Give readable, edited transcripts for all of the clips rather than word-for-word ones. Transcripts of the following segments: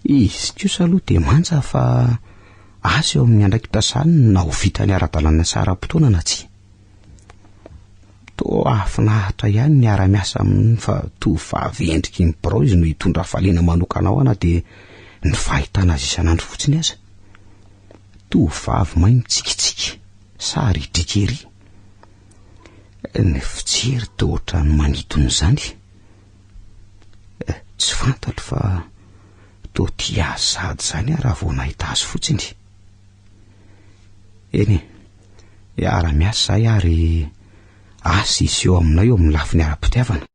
izy kosa aloha de manja fa asa eo amin'ny andraikitrasany na ho vitany ara-dalàna saram-potoana na tsy. To afinahitra ihany ny ara-miasa amin'ny fa tovavy endriky ny birao izy no hitondra faliana manokana ao ana de ny fahitana azy isan'andro fotsiny aza. Tovavy mahay mitsikitsiky sary drikery. Ny fijery de ohatra ny manitony izany. Tsy fantatra fa to tia azady zany raha vao nahita azy fotsiny. Eny ara-miasa zahay ary asa izy eo aminay eo amin'ny lafiny ara-pitiavana.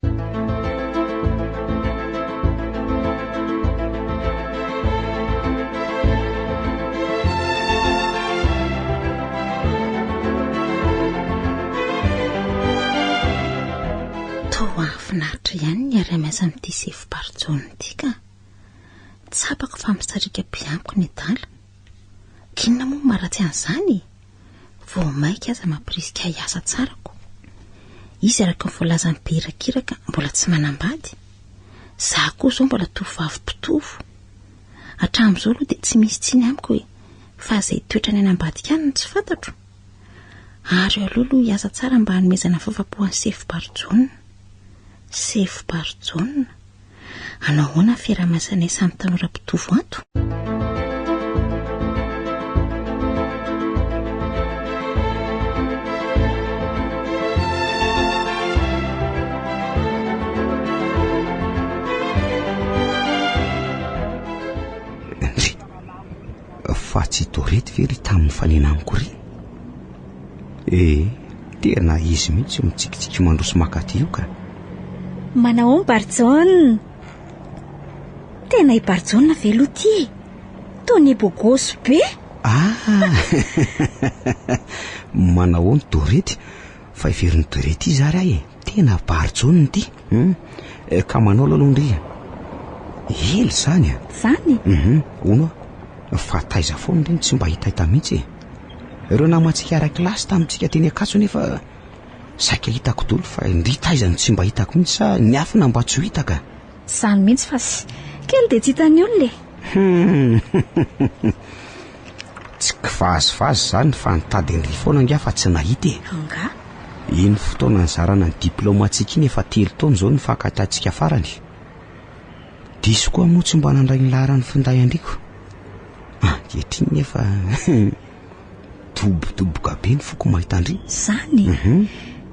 Finaritra ihany ny ara-miasa amin'ity sefo-barojona ity ka tsapako fa misarika mpiampiko ny adala. Kinona moa maratsy an'izany? Vao maika aza mampirisika hiasa tsarako. Izy araka ny voalazany be irakiraka mbola tsy manambady. Za koa zao mbola tovavy mpitovo. Hatramin'izao aloha dia tsy misy tsiny amiko hoe fa izay toetrany anambadika any no tsy fantatro. Ary alohaloha hiasa tsara mba hanomezana fahafapoan'ny sefo-barojona. Sefo-barojona? Anao ahoana fiara-miasanay samy tanora mpitovo ato? Fa tsy torety very tamin'ny faliana amiko ry. Tena izy mihitsy mitsikitsiky mandroso makaty io ka. Manao barjona. Tena i barjona velo ty. Tony bogosy be. Manao ny torety fa iveriny torety izy ary ahy. Tena barjona ty. Ka manao lalondry. Hely zany. Zany? Ono fa taiza foana reny tsy mba hitahita mihitsy. Ireo namantsika ara-kilasy tamintsika teny Akaso nefa saika hitako dolo fa ndry taizany tsy mba hitako mihitsy sa ny afina mba tsy ho hitaka. Zany mihitsy fa kely de tsy hitany olona. Tsy kivazivazy zany fa nitady ndry foana ngia fa tsy nahity. Anga? Iny fotoana nizarana ny diplômatsika iny efa 3 taona zao ny fankatatsika farany. Diso koa moa tsy mba nandray ny laharan'ny finday andriko. Ankehitriny nefa dobodoboka be ny foko mahita andry. Zany?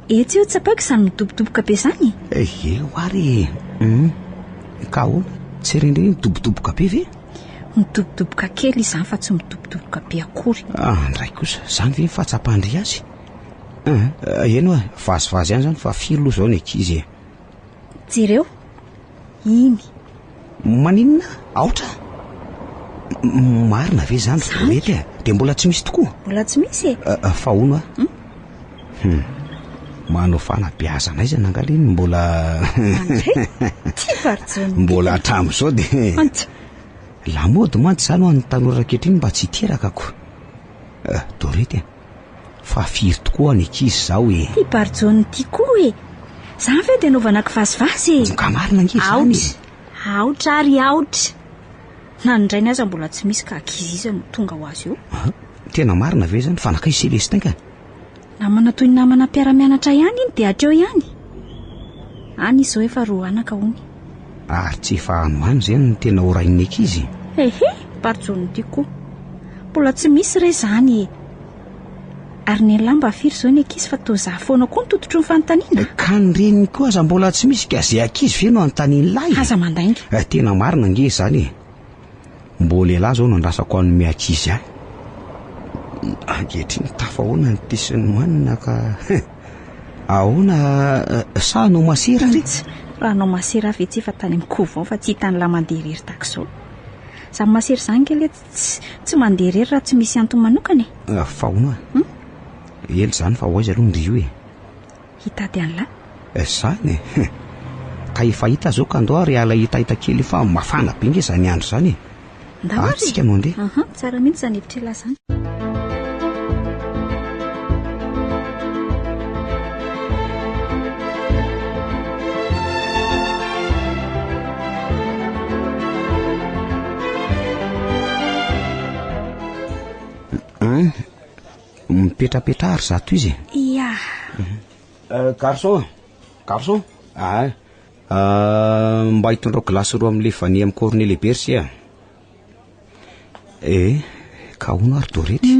Etsy eo tsapaiko izany midobodoboka be zany. Eo ary. Ka hoana tsy rendreny midobodoboka be ve? Midobodoboka kely izany fa tsy midobodoboka be akory. Ndray kosa zany ve mifatsapandry azy? Eno vazivazy ihany zany fa filo zao ny ankizy. Jereo? Iny. Maninona? Aotra? Marina ve zany torety de mbola tsy misy tokoa? Mbola tsy misy fa hono manao fanabeazana izy nangaliny mbola ty barjona mbola hatramin'izao de lamody mantsy zany ho an'ny tanora ankehitriny mba tsy hiterakako. Torety fa firy tokoa ny ankizy zao ty barjona ty koa zany ve de naovana kivazivazy ka marina ankizy zany. Aotra ary aotra. Nandray ny aza mbola tsy misy ka ankizy izy no tonga ho azy io. Tena marina ve zany fa nakay Celestin ka? Namana toy ny namana mpiara-mianatra ihany iny de hatreo ihany. Any izao efa roa anaka hony. Ary tsy efa anoany zany ny tena orain'ny ankizy. Barjona ty koa mbola tsy misy re zany. Ary ny lamba firy zao ny ankizy fa to za foana koa nitototro ny fanontaniana. Ka ny reniny koa aza mbola tsy misy ka zay ankizy ve no anontaniany lahy. Aza mandainga. Tena marina nge zany. Mbo lehilahy zao nandrasako an'ny miankizy ahy. Ankehitriny tafahoana ny tisiny manina ka ahoana sa no masira ry? Raha no masira ve tsy fa tany mikova fa tsy hitany la manderery tak zao. Za masira zany kely tsy manderery raha tsy misy antony manokana. Fa hono ely zany fa hoaiza aloha ndrio hitady an'la zany ka efa hita zao ka andao ary ala hitahita kely fa mafana be nge zany andro zany. Tsika no andeha. Tsara mihitsy zany hevitra la zany. mipetrapetra ary zato izy ia garçon mba hitondrao glasy roa amin'le vany amin'ny cornet lehibe sia ka hono ary dorety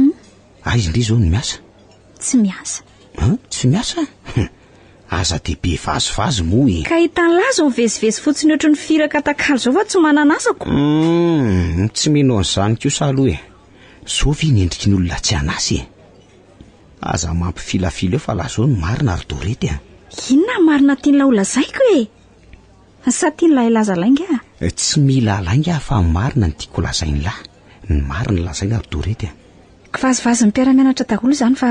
izy ndry zao no miasa tsy miasa tsy miasa aza dehibe vazovazo moa ka hitan'laza mivezivezy fotsiny ohatry ny firaka takalo zao fa tsy mananasako tsy mino an'izany kosa aloha zao vi nendriky ny olona tsy anasy aza mampifilafila eo fa lazao no marina ary dorety inona marina tian'la olazaiko sa tian'la ilazalainga tsy mila lainga fa marina ny tiako lazain'lahy ny marina lazaina ary dorety vazovazo ny mpiara-mianatra daholo zany fa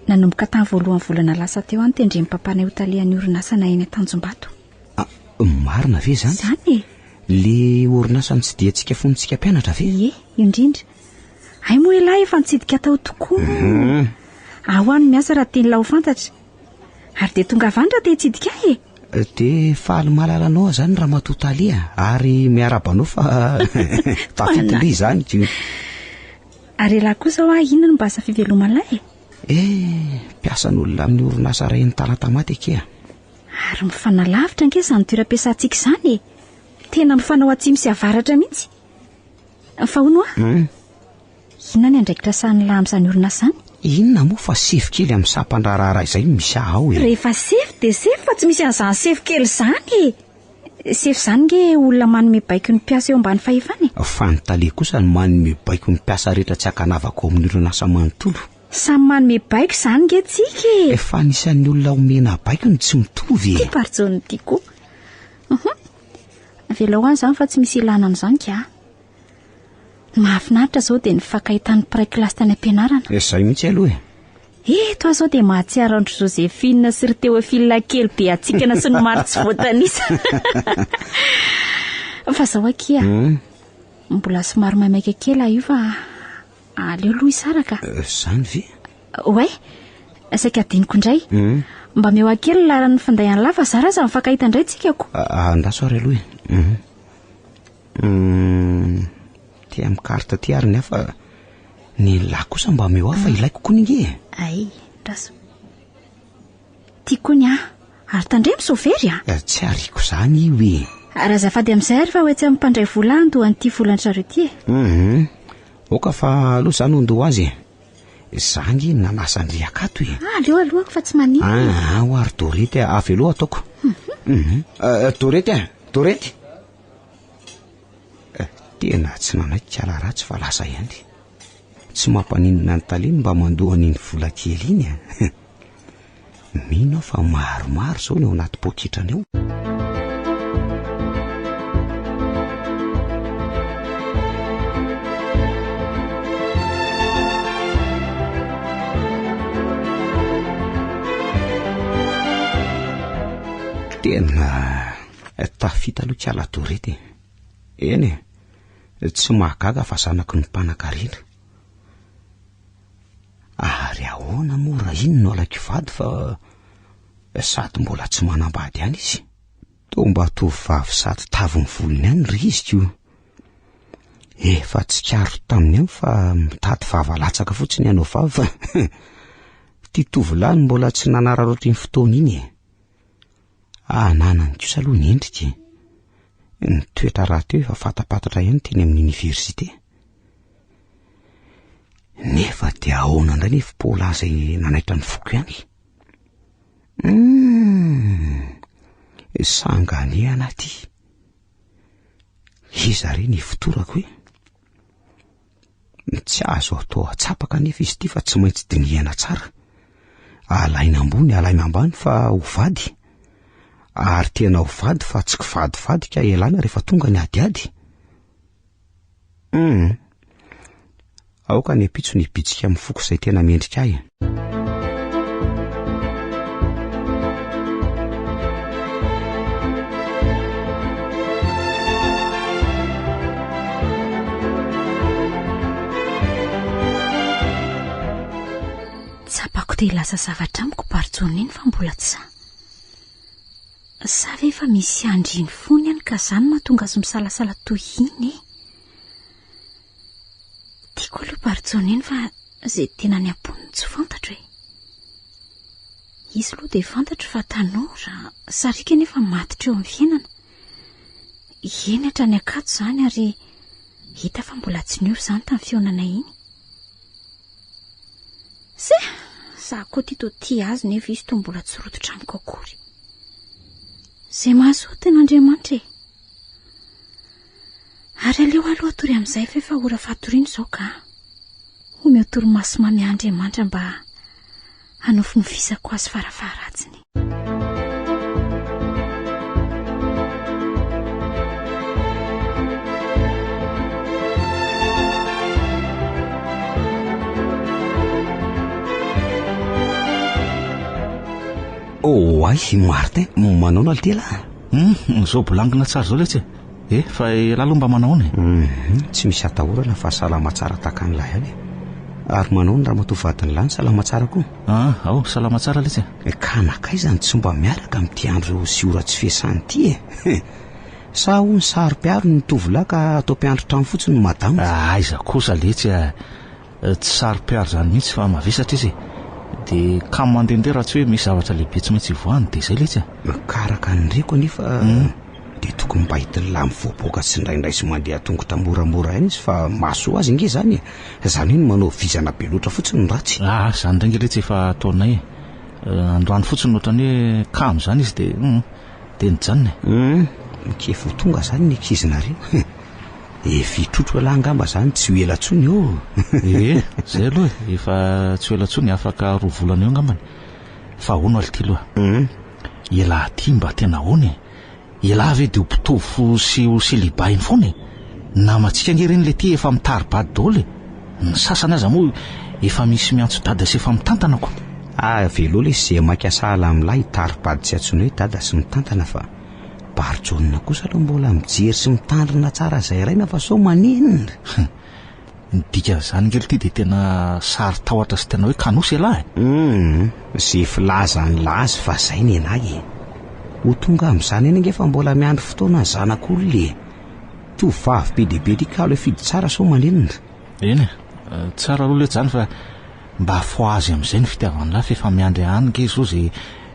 nanomboka tany voalohany volana lasa teo any tendreny papana hotalian'ny orinasa na eny Tanjombato marina ve zany le orinasany tsy dia antsika fonontsika mpianatra ve io indrindra ay moa ilahy efa nitsidika tao tokoa ao any miasa raha tian'la ho fantatra ary de tonga avandra te hitsidika de faly malalanao zany raha matotalia ary miarabanao fa tafitindry zany ary lahy kosa inona no mba asa fiveloman'lay mpiasan'olona amin'ny orinasa ray ny talatamaty ake ary mifanalavitra anke zany toeram-piasantsika izany tena mifanao atsimo sy avaratra mihitsy fa hono inona ny andraikitra sahan'la amin'izany orinasa zany inona moa fa sefo kely amin'ny sampandrarahara izay misy ao rehefa sefo de sefo fa tsy misy an'izany sefo kely zany sefo zany nge olona manome baiko ny mpiasa eo ambany fahefany fanontale kosa ny manome baiko ny mpiasa rehetra tsy akanavako amin'ny orinasa manontolo samy manome baiko zany nge tsika efa anisan'ny olona omena baiko ny tsy mitovy ty parjony ty koa vela ho any zany fa tsy misy ilana an'izany ka mahafinaritra zao de ny fakahitany piray kilasy tany ampianarana zay mihitsy aloha toa zao de mahatsiaro andro Joséphine sy ry Théophile kely be atsikana sy ny maro tsy voatanisa fa zao akia mbola somary maimaika kely io fa aleo aloha isaraka zany ve oay saika diniko indray mba meo akely laran'ny fandayan'ny lafa zara za mifakahita indray tsikako andaso ary aloha ty amin'ny karta ty ary ny afa ny lahy kosa mba meo afa ilaiko koa ninge ay raso tiako ny ary tandre misovery tsy ariko zany io raha zafady amin'izay ary fa hoe tsy amin'ny mpandray vola andohan'ity volantrareo ty oka fa aloha zany ondoho azy zany nanasandry akato aleo alohako fa tsy manino ho ary dorety avy aloha ataoko dorety tena tsy nanaikala ratsy fa lasa ihany tsy mampaninona ny taliny mba mandohan'iny vola kely iny mino fa maromaro zao ny ao anaty pokitrany ao tena tafita aloha kiala dorety eny tsy mahagaga fa zanaky ny mpanan-karena ary ahoana moa raha iny no alako vady fa sady mbola tsy manambady ihany izy to mba tovovavy sady tavy ny volony ihany ry izy ko efa tsy karo taminy ihany fa mitady vavalatsaka fotsiny ianao vavy fa ty tovolahy mbola tsy nanararotra ny fotoana iny nanany kosa aloha ny endrika ny toetra raha teo efa fatapatatra ihany teny amin'ny oniversite nefa dia ahoana indray nefa Paola izay nanaitra ny foko ihany sanganehana ty iza re ny fitorako tsy azo atao atsapaka nefa izy ty fa tsy maintsy dinihana tsara alaina ambony alaina ambany fa ho vady ary tena ho vady fa tsy kivadivady ka elana rehefa tonga ny adiady aoka ny apitso ny bitsika amin'ny foko izay tena mendrika ahy tsapako te lasa zavatra amiko parjony iny fa mbola tsy sa ve fa misy andriny fony ihany ka zany mahatonga azy misalasala toy iny ty tiako aloha Barjona iny fa izay tena ny amboniny tsy fantatra hoe izy aloha dia fantatra fa tanora sarika nefa matitra eo amin'ny fiainana. Eny hatrany akato izany ary hita fa mbola tsy niova izany tamin'ny fionana iny. Zaho koa tia azy nefa izy toa mbola tsy rototra amiko akory. Izay mahasoa ten'Andriamanitra e. Ary aleo aloha atory amin'izay fa efa ora fatoriana izao ka omeo torimaso mamy Andriamanitra mba hanofinofisako azy farafaharatsiny. Ay Martin, manao nalitela zao bolangina tsara zao letsy fa lalo mba manao ny tsy misy atahorana fa salama tsara taka an'ilay any ary manao ny raha matovadiny lany salama tsara koa. Ao salama tsara letsy ka nakaizany tsy mba miaraka amin'ity andro sy ora tsy fiasany ity sa ho ny sary-piaro ny tovolahy ka atao mpiandro trano fotsiny ny madamo. Aiza kosa letsy tsy sary-piaro zany mihitsy fa mavesatra izy dia ka mandehandeha raha tsy hoe misy zavatra lehibe tsy maintsy voany dia izay letsy karaka nyreko anefa dia tokony mba hitiny lahy mivoaboaka sy indraindray sy mandeha tongotra moramora ihany izy fa mahasoa azy nge zany izany hoe manao vizana be loatra fotsiny ny ratsy. Izany indray nge letsy efa ataonay androany fotsiny ohatrany hoe kamo zany izy dia nijanona mikefo tonga zany ny ankizinareo fitrotro lahy angamba zany tsy ho ela tsony zay aloha efa tsy ho ela tsony afaka 2 volana eo angambany fa hono ality aloha ela ty mba tena hony ela ve dia ho mpitofo sy ho selibainy foana namatsika ngereny le ty efa mitaribady daholo ny sasany aza moa efa misy miantso dada sy efa mitantana ko velo le izay makasala amin'lahy hitaribady tsy atsony hoe dada sy mitantana fa Barjona kosa aloha mbola mijery sy mitandrina tsara izay raina fa so manenina dika zany ngely ty dia tena sary tahotra sy tena hoe kanosy elahy zay filaza ny lazy fa zay ny enahy ho tonga amin'izany eny nge fa mbola miandry fotoana ny zanak'olona le tovavy be dia be dikalo fidy tsara so manenina eny tsara aloha le zany fa mba fo azy amin'izay ny fitiavany lahy fa efa miandry any nge zao zay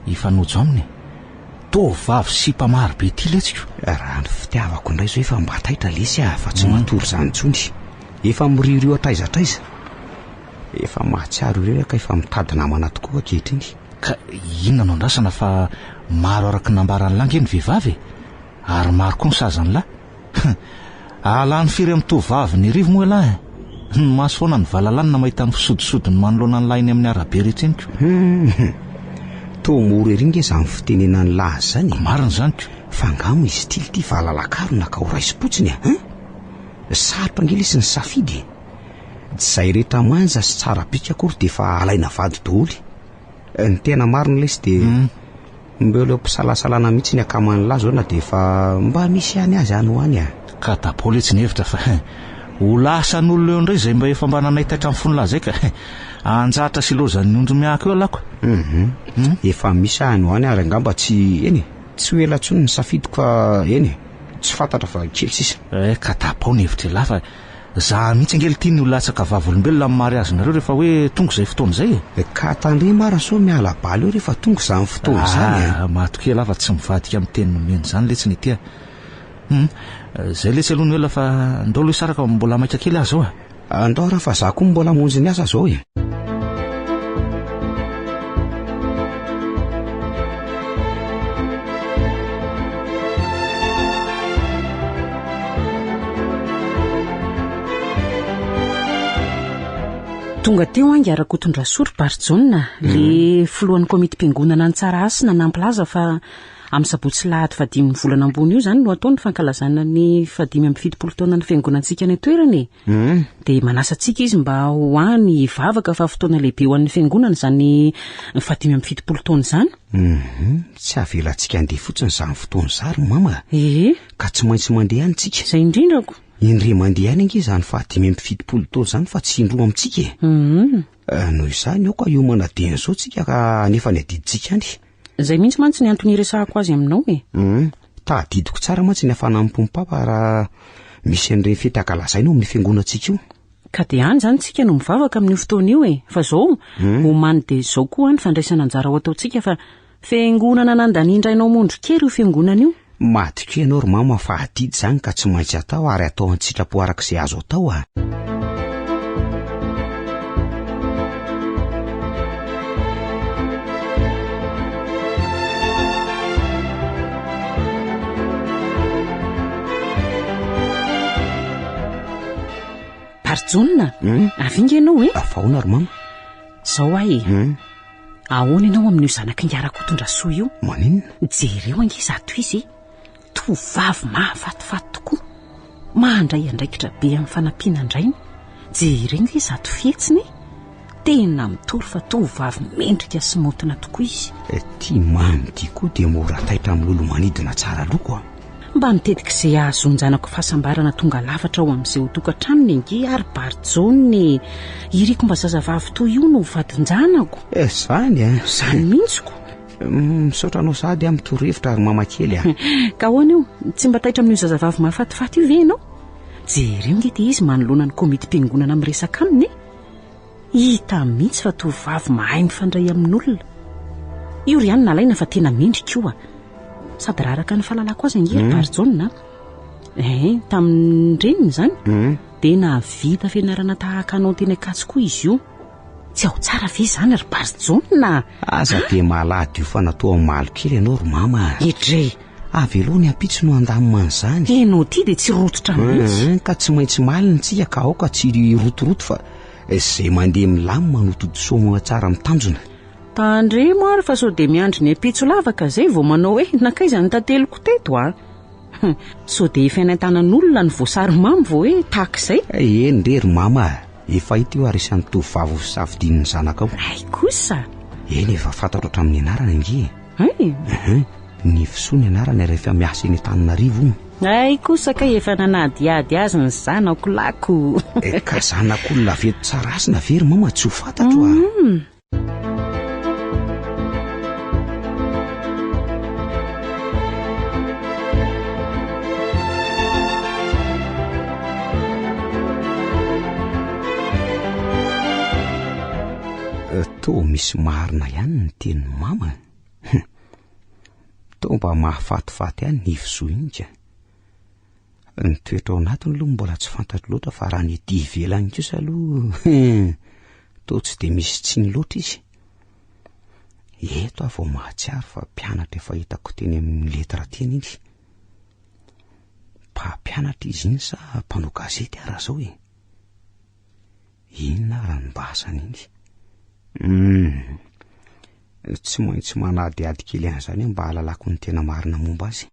ifanojo aminy tovavy sy mpamaro be ty letsiko raha ny fitiavako indray zao efa mba taitra lesy fa tsy matory zany tsony efa miririo atraizatraiza efa mahatsiaro ireo ka efa mitady namana tokoa ankehitriny ka inona no andrasana fa maro araka nambarany lahy nge ny vehivavy ary maro koa ny sazany lahy alany firy amin'ny tovavy ny rivo moa lahy ny maso foana ny valalanina mahita ny fisodisodiny manoloana ny lainy amin'ny arabe rehetra eniko to mora ery nge izany fitenena ny lazy zany marina zany ko fa angamo izy ty valalakaro nakao raisi-potsiny sarotra angely izy ny safidy izay rehetra manja sy tsara bika akory dia efa alaina vady daholo ny tena marina lesy dia mbeleo mpisalasalana mihitsy ny akaman'ny lahy zao na dia efa mba misy any azy any ho any ka dapole tsy ny hevitra fa ho lasan'olona eo indray izay mba efa mba nanaitaitra amin'ny fony lahy zay ka anjatra sy lozany ondro miahako eo alako efa misy any ho any ary angamba tsy tsy ho ela tsony ny safidiko fa tsy fantatra fa kely sisa ka tapao ny hevitra lahy fa za mihitsy angely tia ny olatsaka vavolombelona amin'ny mariazy nareo rehefa hoe tonga izay fotoana izay ka tandre mara so miala baly eo rehefa tonga izany fotoana izany matokely afa tsy mivadika amin'ny teny nomeny zany letsy ny tia zay letsy aloha ny oela fa ndao loha saraka mbola maika kely azy zao andao raha fa za koa mbola monjy ny asa zao tonga teo angaraka otondra sory Barjona le filohan'ny komity mpiangonana ny tsara asy na nampilaza fa amin'ny sabotsy lahady 5 volana ambony io zany no ataony fankalazana ny 7 taona ny fiangonantsika ny toerany dia manasa antsika izy mba ho any vavaka fa fotoana lehibe ho an'ny fiangonana zany 7 taona zany tsy avelantsika andeha fotsiny izany fotoana zary mama ka tsy maintsy mandeha any tsika izay indrindrako indre mandeha any nge zany 7 taona zany fa tsy indroa amintsika noho izany ao ka hiomana deny zao tsika ka nefa ny adiditsika any izay mihitsy mantsy ny antony resahako azy aminao tadidiko tsara mantsy ny afana amin'ny pompapa raha misy an'ireny fety ankalazaina ao amin'ny fiangonantsika io ka dia any izany tsika no mivavaka amin'io fotoana io fa zao homany dia zao koa ny fandraisana anjara ho ataontsika fa fiangonana nandanindrainao mondro kely io fiangonana io matiko ianao ry mama fa adidy zany ka tsy maintsy atao ary atao an-tsitrapo arak'izay azo atao a Parjona avinga ianao afaona ry mama zao ahy ahoana ianao amin'io zanaka Ngarakotondrasoa io maninona jereo angiza ato izy tovavy mahafatifaty tokoa mandray andraikitra be amin'ny fanampiana andrainy jereo izy ato fihetsiny tena mitory fa tovavy mendrika sy motina tokoa izy tia mamy tia koa dia mora taitra amin'olo manidina tsara loko mba nitetika izay ahazonjanako fahasambarana tonga lafatra ao amin'izay ho tokantranony angy ary Parjona iriko mba zazavavy toy io no vadinjanako zany zany mintsiko misaotranao sady amin'ny torohevitra ary mamakely ka hoana io tsy mba taitra amin'io zazavavy mahafatifaty io ve ianao jereo nge dia izy manoloana ny komiti-piangonana miresaka aminy hita mihitsy fa tovavy mahay mifandray amin'olona io ry ihany nalaina fa tena mendrika io sady raraka ny fahalalako azy angy Parjona tamin'ny reniny zany dia navita fianarana tahaka anao tena akatsy koa izy io tsy ao tsara ve zany ry Parjona aza dia malady io fa natao amin'ny malokely ianao ry mama idre aveloha ny ampitso no andamina an'izany enao ty dia tsy rototra mihitsy ka tsy maintsy maliny tsika ka aoka tsy rotoroto fa izay mandeha milamina no todisoa tsara mitanjona tandre maro fa sao dia miandry ny ampitso lavaka zay vao manao hoe nakaiza ny tateloko teto sao dia efa naintanan'olona ny voasary mamy vao hoe tahak'izay eny re ry mama efa hita io ary isan'ny tovavy safidin'ny zanaka ao ay kosa eny efa fantatro hatramin'ny anarana angy ny fisoa ny anarana rehefa miasa eny Antananarivo ay kosa ka efa nanadiady azy ny zanako lako ka zanak'olona veto tsara asina very mama tsy ho fantatro to misy marina ihany ny teny mama to mba mahafatifaty ihany ny fisoa iny ka ny toetra ao anatiny aloha mbola tsy fantatro loatra fa raha ny ety ivelany kosa aloha to tsy dia misy tsiny loatra izy eto aho vao mahatsiaro fa mpianatra efa hitako teny amin'ny letra teny iny mpampianatra izy iny sa mpanao gazety araha zao inona raha ny mbasany iny tsy maintsy manadiady kely an'izany mba hahalalako ny tena marina momba azy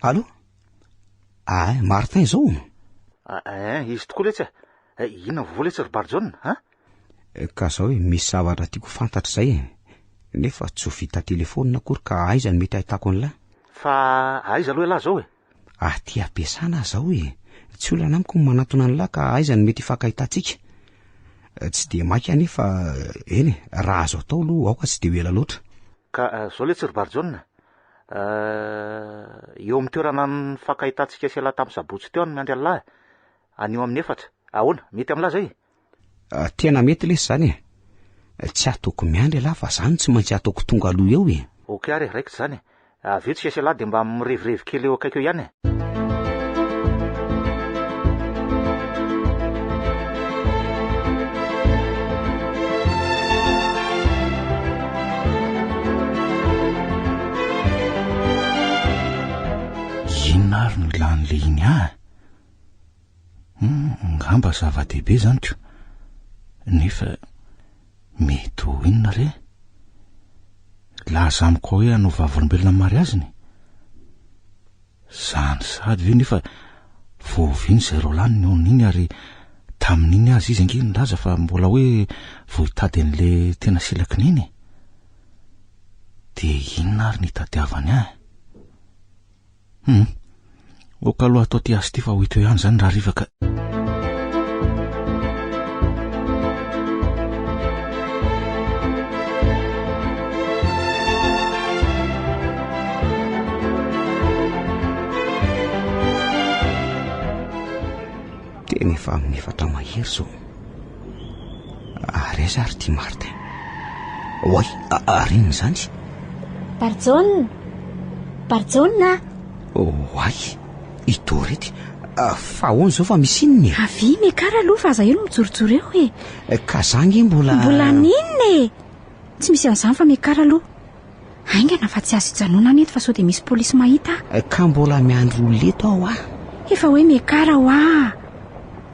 allo Martin zao izy tokoa letsy inona voa letsy ry Parjona ka zao hoe misy zavatra tiako fantatra zay nefa tsy ho vita telefonina akory ka aiza ny mety ahitako an'lahy fa aiza aloha lahy zao aty ampiasana zao tsy olana amiko ny manatona an'lahy ka aiza ny mety ifankahitantsika tsy dia maika nefa eny raha azo atao aloha aoka tsy dia ho ela loatra ka zao letsy ry Parjona eo amin'ny toerana ny fankahitantsika sy ala tamin'ny sabotsy teo ny miandry an'lahy anio amin'ny 4 ahoana mety amin'lahy zay tena mety lesy zany tsy ataoko miandry alahy fa zany tsy maintsy ataoko tonga aloha eo ok ary raikitra zany aveo tsy siasy lahy dia mba mirevirevy kely eo akaiky eo ihany inona ary ny lan'le iny ngamba zava-dehibe zany ko nefa mety ho inona re laha zamiko hoe hanao vavolombelona mariaziny zany sady ve nefa voaviny zay rolany ny on'iny ary tamin'iny azy izy ange nilaza fa mbola hoe vo hitady an'le tena silakin'iny dia inona ary nitadiavany oka aloha atao ty azy ty fa ho hito ihany zany raha rivaka efa amin'ny 4 mahery zao. Areza ary tia Martin. Oay, arinona zany? Barjona. Oay, itorety. Fa ahoana zao fa misy inona? Avy mekara aloha fa aza io no mijorojoro eo e. Ka zangy mbola ninona e? Tsy misy an'izany fa mekara aloha. Aingana fa tsy azo ijanona eto fa sao dia misy polisy mahita. Ka mbola miandro leto aho ah. Efa hoe mekara ho ah.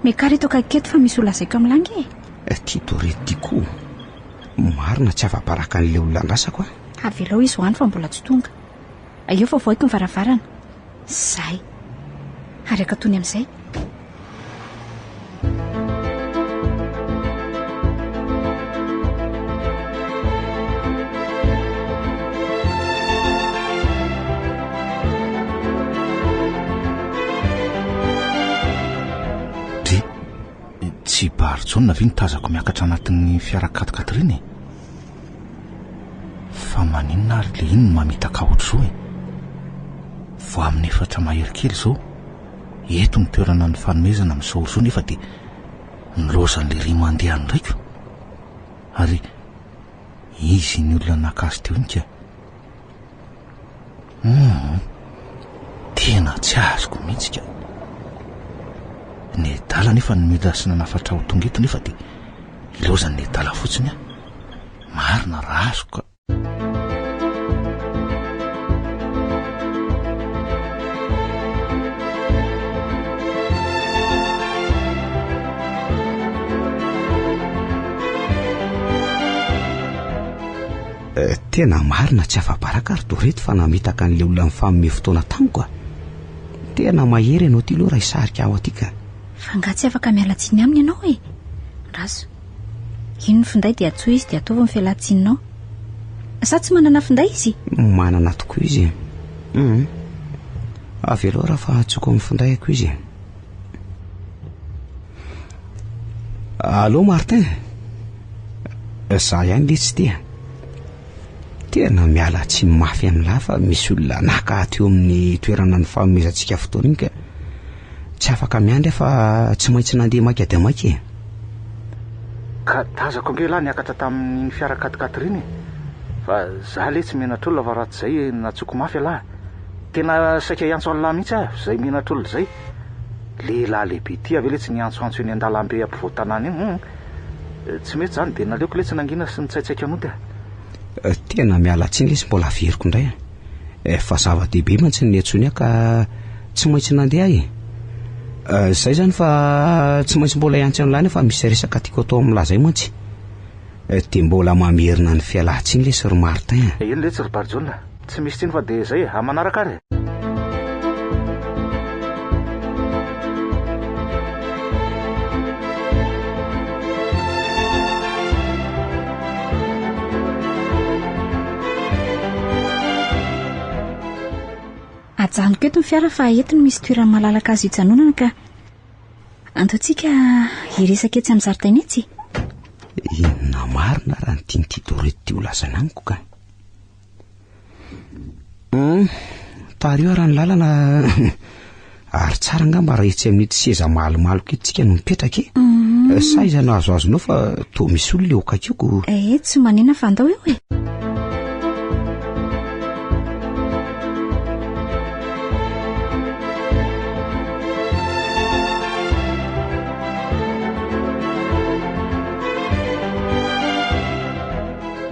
Mekara eto akaiketo fa misy olona zaiko amin'langy e. Tia torety koa. Marina tsy afa-baraka an'ilay olona andrasako ah. Avelao izy hoany fa mbola tsy tonga. Eo fa voaiko ny varavarana. Zay. Araka tony amin'izay. Tsy Barjona ve nitazako miakatra anatin'ny fiarakatokato reny? Fa maninona ary le iny mamitaka ohatr'izao e? Vo amin'ny 4 mahery kely zao, eto ny toerana ny fanomezana amin'izao zao nefa dia nilozan'le ry mandeha ndraiko. Ary izy ny olona nakazy teo iny ka. Tena tsy azoko mihitsy ka. Ny dala nefa ny midasina nafatra ho tonga eto nefa dia ilozan'ny dala fotsiny ah. Marina raha azoko ka. Tena marina tsy afa-baraka ary Dorety fa namitaka an'ilay olona mifanomey fotoana tamiko ah. Tena mahery ianao ty loha raha hisarika aho aty ka. Fa nga tsy afaka mialatsiny aminy ianao e. Raso. Ino ny finday dia atsoa izy dia ataovy ny fialatsinao. Sa tsy manana finday izy? Manana tokoa izy. Avy aloha raha fa atsoko amin'ny findayako izy. Allô Martin? Za ihany le tsy tia. Tena miala tsy mafy amin'lahy fa misy olona naka teo amin'ny toerana ny fanomezantsika fotoana iny ka tsy afaka miandry fa tsy maintsy nandeha maika dia maika e. Ka tazako ange lahy niakatra tamin'ny fiarakatokato reny. Fa za le tsy menatra olona fa raha tsy zay natsoko mafy lahy. Tena saika iantso an'lahy mihitsy ah, zay menatra olona zay. Lehilahy lehibe ty avy le tsy niantsoantso eny an-dalambe ampovoan-tanàna iny. Tsy mety zany dia naleoko le tsy nangina sy nitsaitsaika an'ody ah. Tena miala tsiny le sy mbola veriko indray fa zava-dehibe mantsy ny antsony ka tsy maintsy nandeha e. Zay zany fa tsy maintsy mbola iantso an'lahy fa misy resaka tiako atao amin'lahy zay mantsy. Dia mbola mamerina ny fialatsiny le Sir Martin. Ino le Sir Barjona? Tsy misy tsiny fa dia zay manaraka ary. Ajanoko eto ny fiara fa entiny misy toerana malalaka azy hijanonana ka antoantsika hiresaka etsy amin'ny zaridaina etsy. Inona marina raha ny tianyty Dorety ty ho lazana amiko ka. Tario raha ny lalana ary tsara ngamba raha etsy amin'ity seza malimaloko itsika no mipetraka e. Sa iza no azoazonao fa toa misy olona eo akakioko. Tsy manena fa andao eo e.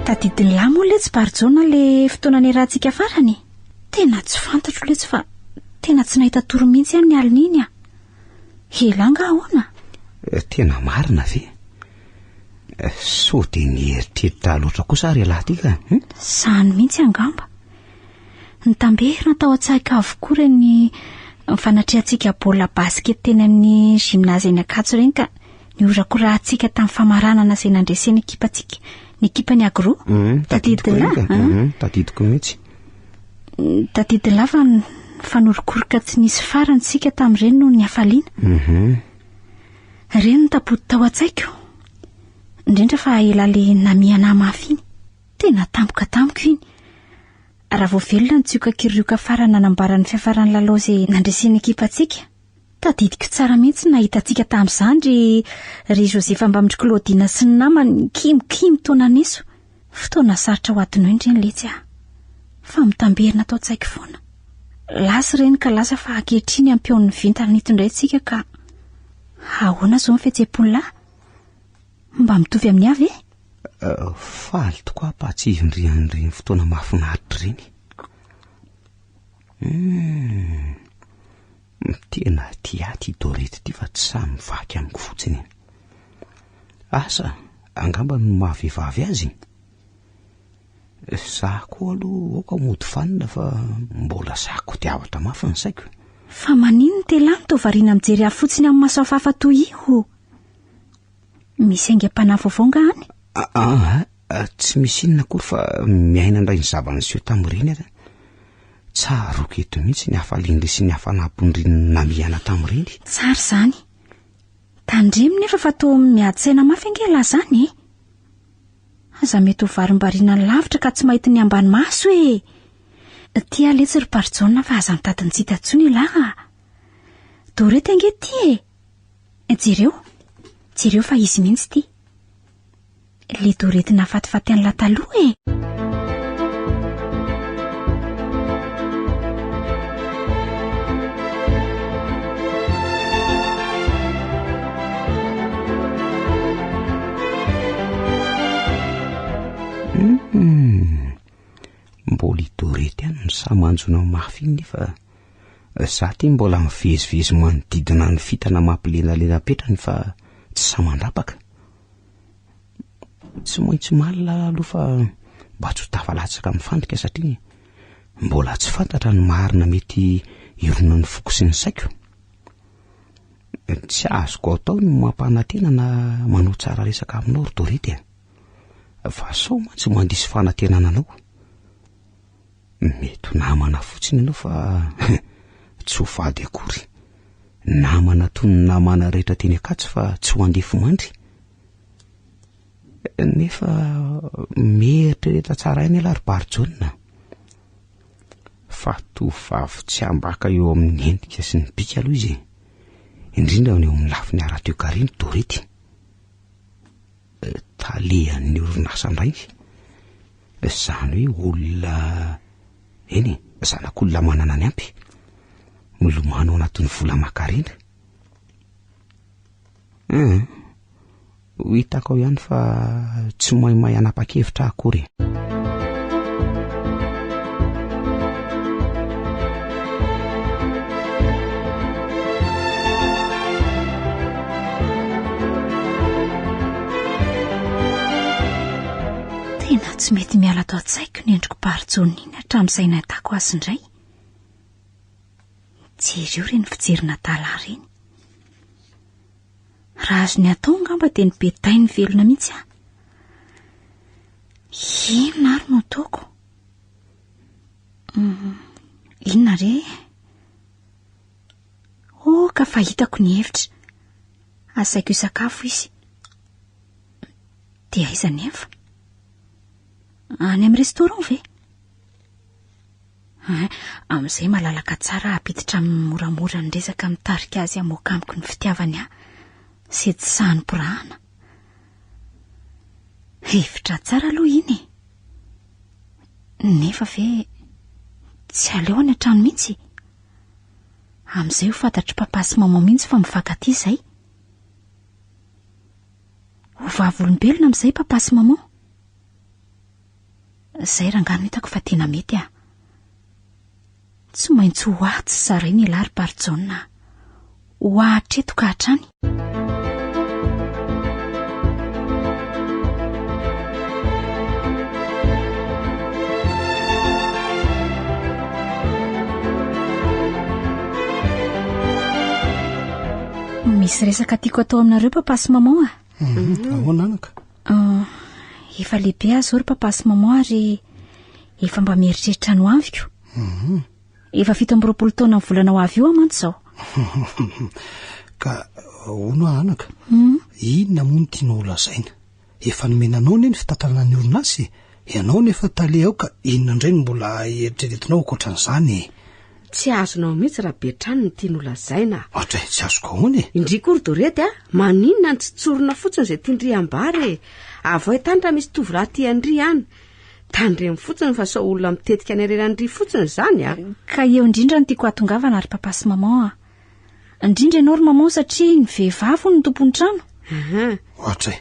Tadidiny lahy moa le tsy Barjona le fotoana ny rahantsika farany. Tena tsy fantatro le tsy fa tena tsy nahita toro mihitsy any ny alina iny ah. Helanga ahoana? Tena marina ve? So dia nieritreritra loatra kosa ary lahy ty ka. Sany mihitsy angamba. Ny tamberina tao an-tsaika avokoa reny fanatrehantsika baolina basket teny amin'ny gymnase eny Ankatso reny ka niorakorahantsika tamin'ny famaranana izay nandreseny ekipantsika. Ny ekipa ny Agro. Tadidiko mihitsy. Tadidiny fa fanorokorika tsy nisy farany sika tamin'ireny no ny hafaliana. Reny ny tapody tao an-tsaiko. Indrindra fa elale namiana mafy iny. Tena tampoka iny. Raha vao velona ny tsioka kirioka farany nanambaran'ny fiafaran'ny lalao izay nandreseny ekipantsika. tadidiko tsara mihitsy nahitantsika tamin'izany ry Josefa mbamindry Claudina sy ny namany kimokimo taona neso. Fotoana sarotra ho atiny indreny letsy fa mitamberina atao tsaiky foana. Lasa reny ka lasa fa ankehitriny ampiony vintana nitondrayntsika ka ahoana zao ny fihetseham-pony lahy? Mba mitovy amin'ny avy faly tokoa apatsivindrian'ireny fotoana mahafinaritra ireny. Tena ty Dorety ty fa tsy samy vaky amiko fotsiny. Asa angamba no mahavehivavy azy. Za koa aloha oka mody fanina fa mbola sako tiavatra mafy ny saiko. Fa manino ny telany to variana mijery ahy fotsiny amin'ny maso hafahafa toy io? Misy aingam-panahy vaovao ngany? Tsy misy inona akory fa miaina indray ny zavaniseho tamin'ireny aza. Tsaroko eto mihitsy ny hafalindry sy ny hafanam-pondrin'ny namihana tamin'ireny. Tsara zany. Tandremo nefa fa to miady-tsaina mafy angela zany aza mety ho varim-bariana lavitra ka tsy mahita ny ambany maso Ty aletsy ry Parjona fa aza mitady ny tsita tsony laha. Dorety ange ty jereo fa izy mihitsy ty. Le Dorety nafatifaty an'la taloha mbola i Dorety any ny samanjona mafy iny fa za ty mbola mivezivezy manodidina ny fitana mampilenapetrany fa tsy samandrapaka. Tsy maintsy malina aloha fa mba tsy ho tafalatsaka mifandrika satria mbola tsy fantatra ny marina mety irona ny foko sy ny saiko. Tsy azoko atao ny mampanantena na manao tsara resaka aminao ry Dorety fa sao mantsy mandisy fanantenana anao. Mety ho namana fotsiny ianao fa tsy ho fady akory. Namana toy ny namana rehetra teny akatsy fa tsy ho andefo mandry. Nefa mieritreretra tsara iny ry Parjona. Fa tovavy tsy ambaka eo amin'ny endrika sy ny bika aloha izy, indrindra eo amin'ny lafiny ara-teo kariny Dorety. Talehan'ny orinasa indray zany hoe olona zanak'olona manana ny ampy milomano anatin'ny vola makarena. Hitako ao ihany fa tsy mahay anapa-kevitra akory. Tena tsy mety miala tao an-tsaiko ny endriko Parjona iny hatramin'izay nahitako azy indray. Jereo reny fijerina tala reny. Raha azo ny atao ngamba dia ny betay ny velona mihitsy Inona ary no ataoko? Inona re? Ka fahitako ny hevitra. Asaiko isakafo izy. Dia aiza nefa? Any amin'ny restaurant ve? Amin'izay malalaka tsara apiditra amin'ny moramora ny resaka mitarika azy amoaka amiko ny fitiavany sy tsy sahany porahana. Hevitra tsara aloha iny. Nefa ve tsy aleo any an-trano mihitsy. Amin'izay ho fantatry papa sy mama mihitsy fa mifankaty izay. Ho vavolombelona amin'izay papa sy mama. Zay rangano hitako fa tena mety Tsy maintsy ho aty saray ny lary Parjona. Ho atreto ka hatrany. Misy resaka tiako atao aminareo papa sy mama Ahoana anaka? Efa lehibe azy ry papa sy mama ary efa mba mieritreritra no aviko. Efa 17 taona ny volana ho avy io mantsy zao. Ka ono anaka? Inona moa no tianao lazaina? Efa nomenanao ny fitantarana ny orinasy. Ianao nefa tale ao ka inona indray no mbola eritreretinao ankoatran'izany? tsy azonao mihitsy raha Bertrand ny tiany holazaina. Ohatra tsy azoko ahony e. Indrika ory Dorety maninona ny tsitsorona fotsiny izay tiandry ambary e. Avy tany raha misy tovolahy tiandry any. Tandreny fotsiny fa sao olona mitetika any areran'ry fotsiny zany Ka eo indrindra ny tiako atongavana ary papa sy maman indrindra ianao ry maman satria ny vehivavy ny tompony trano. Ohatra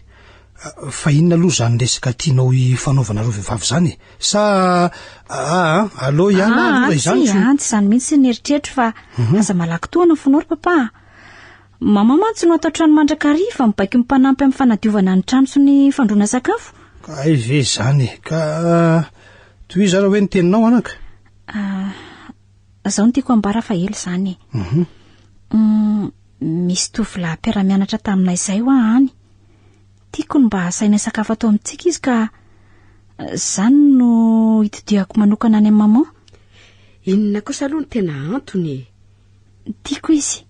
fa inona aloha zany resaka tianao ifanaovana reo vehivavy zany sa alo ihany aloha izany tsy izany mihitsy ny eritreritro fa aza malaky toana fonao ry papa. Maman mantsy no atao trano mandrakariva mibaiky mipanampy amin'ny fanadiovana ny trano sy ny fandroana sakafo. Ka ve zany ka toiza raha hoe ny teninao anaka? Zaho no tiako ambara fa elo zany. Misy tovolahy mpiara-mianatra taminay izay ho any. Tiako ny mba asaina sakafo atao amintsika izy ka zany no hitodiako manokana any amin'ny maman. Inona kosa aloha ny tena antony? Tiako izy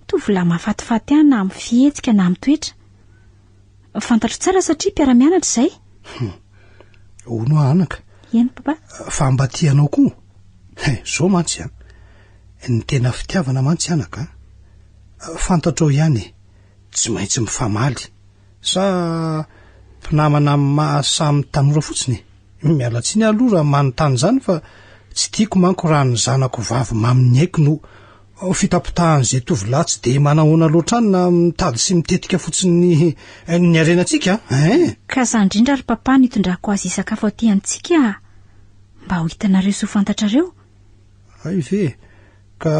tovolahy mahafatifaty ihany na amin'ny fihetsika na amin'ny toetra. Fantatro tsara satria mpiara-mianatra izay. Ono anaka. Eny papa. Fa mba tianao koa. Zao mantsy ny tena fitiavana mantsy anaka. Fantatrao ihany tsy maintsy mifamaly sa mpinamana mahasamy tanora fotsiny. Miala tsiny aloha raha manontany zany fa tsy tiako manko raha ny zanako vavy maminy aiko no fitapitahan'izay tovolahy tsy de manahoana loatra any na mitady sy mitetika fotsiny ny arenantsika. Ka zany indrindra ry papa nitondrako azy sakafo aty amintsika mba ho hitanareo sy ho fantatrareo. Ay ve ka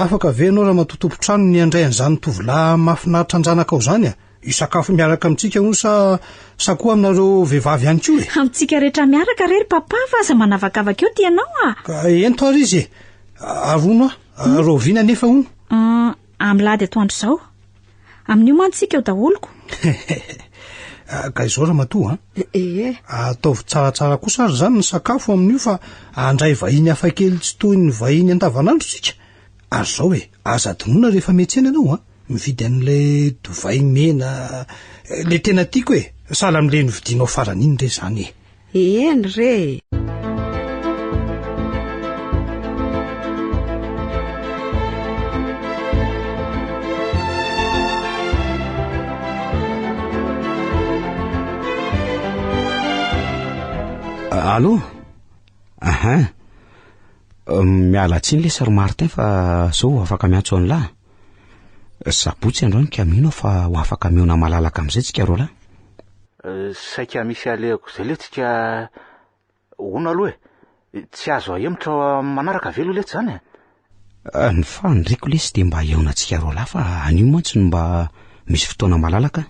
afaka ve anao raha matotopo trano ny andray an'izany tovolahy mahafinaritra anjanaka ao zany isakafo miaraka amintsika ho sa koa aminareo vehivavy ihany koa e. Amintsika rehetra miaraka rery papa fa aza manavakavaka eo tianao Ka ento ary izy arono roviana nefa hono. Amilady atoandro zao. Amin'io mantsika eo daholoko. Ka izao raha matoa ataovy tsaratsara kosa ary zany ny sakafo amin'io fa andray vahiny hafakely tsy toy ny vahiny andavanandro tsika. Ary zao aza adinoina rehefa metsena ianao mividy an'ilay dovay mena le tena tiako sala amin'le novidinao farany iny re zany eny re. Allô? Miala tsiny le Sir Martin fa zao afaka miantso an'lahy. Sabotsy andro ny kamino fa ho afaka miona malalaka amin'izay tsika roa lahy. Saika misy aleko zay le tsika ona aloha tsy azo ahemitra manaraka velo le zany ny fandriko le sy de mba eona tsika roa lahy fa anio mantsy no mba misy fotoana malalaka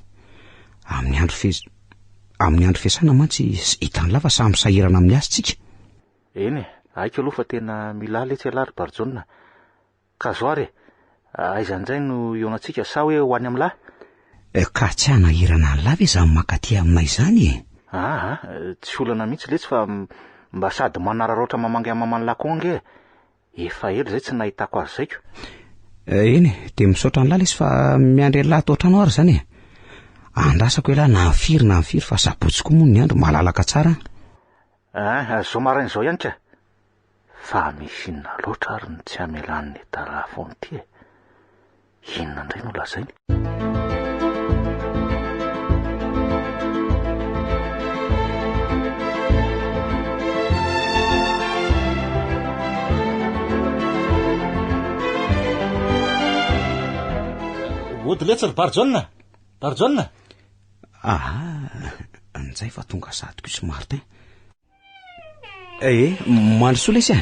amin'ny andro fiasana mantsy hitany lafa samy sahirana amin'ny asy tsika. Eny aika aloha fa tena mila letsy alary barjona ka zoare aizan'izay no ionatsika sa hoe ho any amin'lahy ka tsy hanahirana ny lahy ve za makaty aminay zany tsy olana mihitsy letsy fa mba sady manararoatra mamangy mamany lakonge efa elo zay tsy nahitako azy zaiko. Eny de misaotra ny lahy lesy fa miandry lahy atao trano ary zany andrasako lahy na firy fa sabotsy koa moa ny andro malalaka tsara. Zao maraina zao ihany ka fa misy inona loatra ary ny tsy amelan'ny tara foany ty inona indray no lazainy. Ody letsy ry barjona an'izay fa tonga sadiko sy Martin. Mandry soa lesy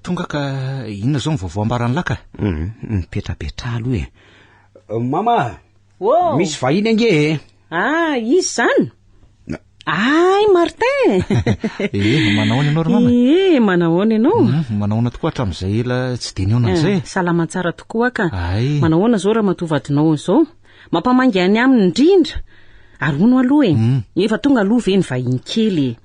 tonga ka inona zao vaovao ambarany laka mipetrapetra aloha mama misy vahiny ange izy zany ay Martin. Manahoana ianao ry mama? Manahoana ianao? Manahoana tokoa hatramin'izay ela tsy de niona an'izay. Salama tsara tokoa ka. Manahoana zao raha matovadinao zao mampamangy any aminy indrindra ary ono aloha efa tonga aloha ve ny vahiny kely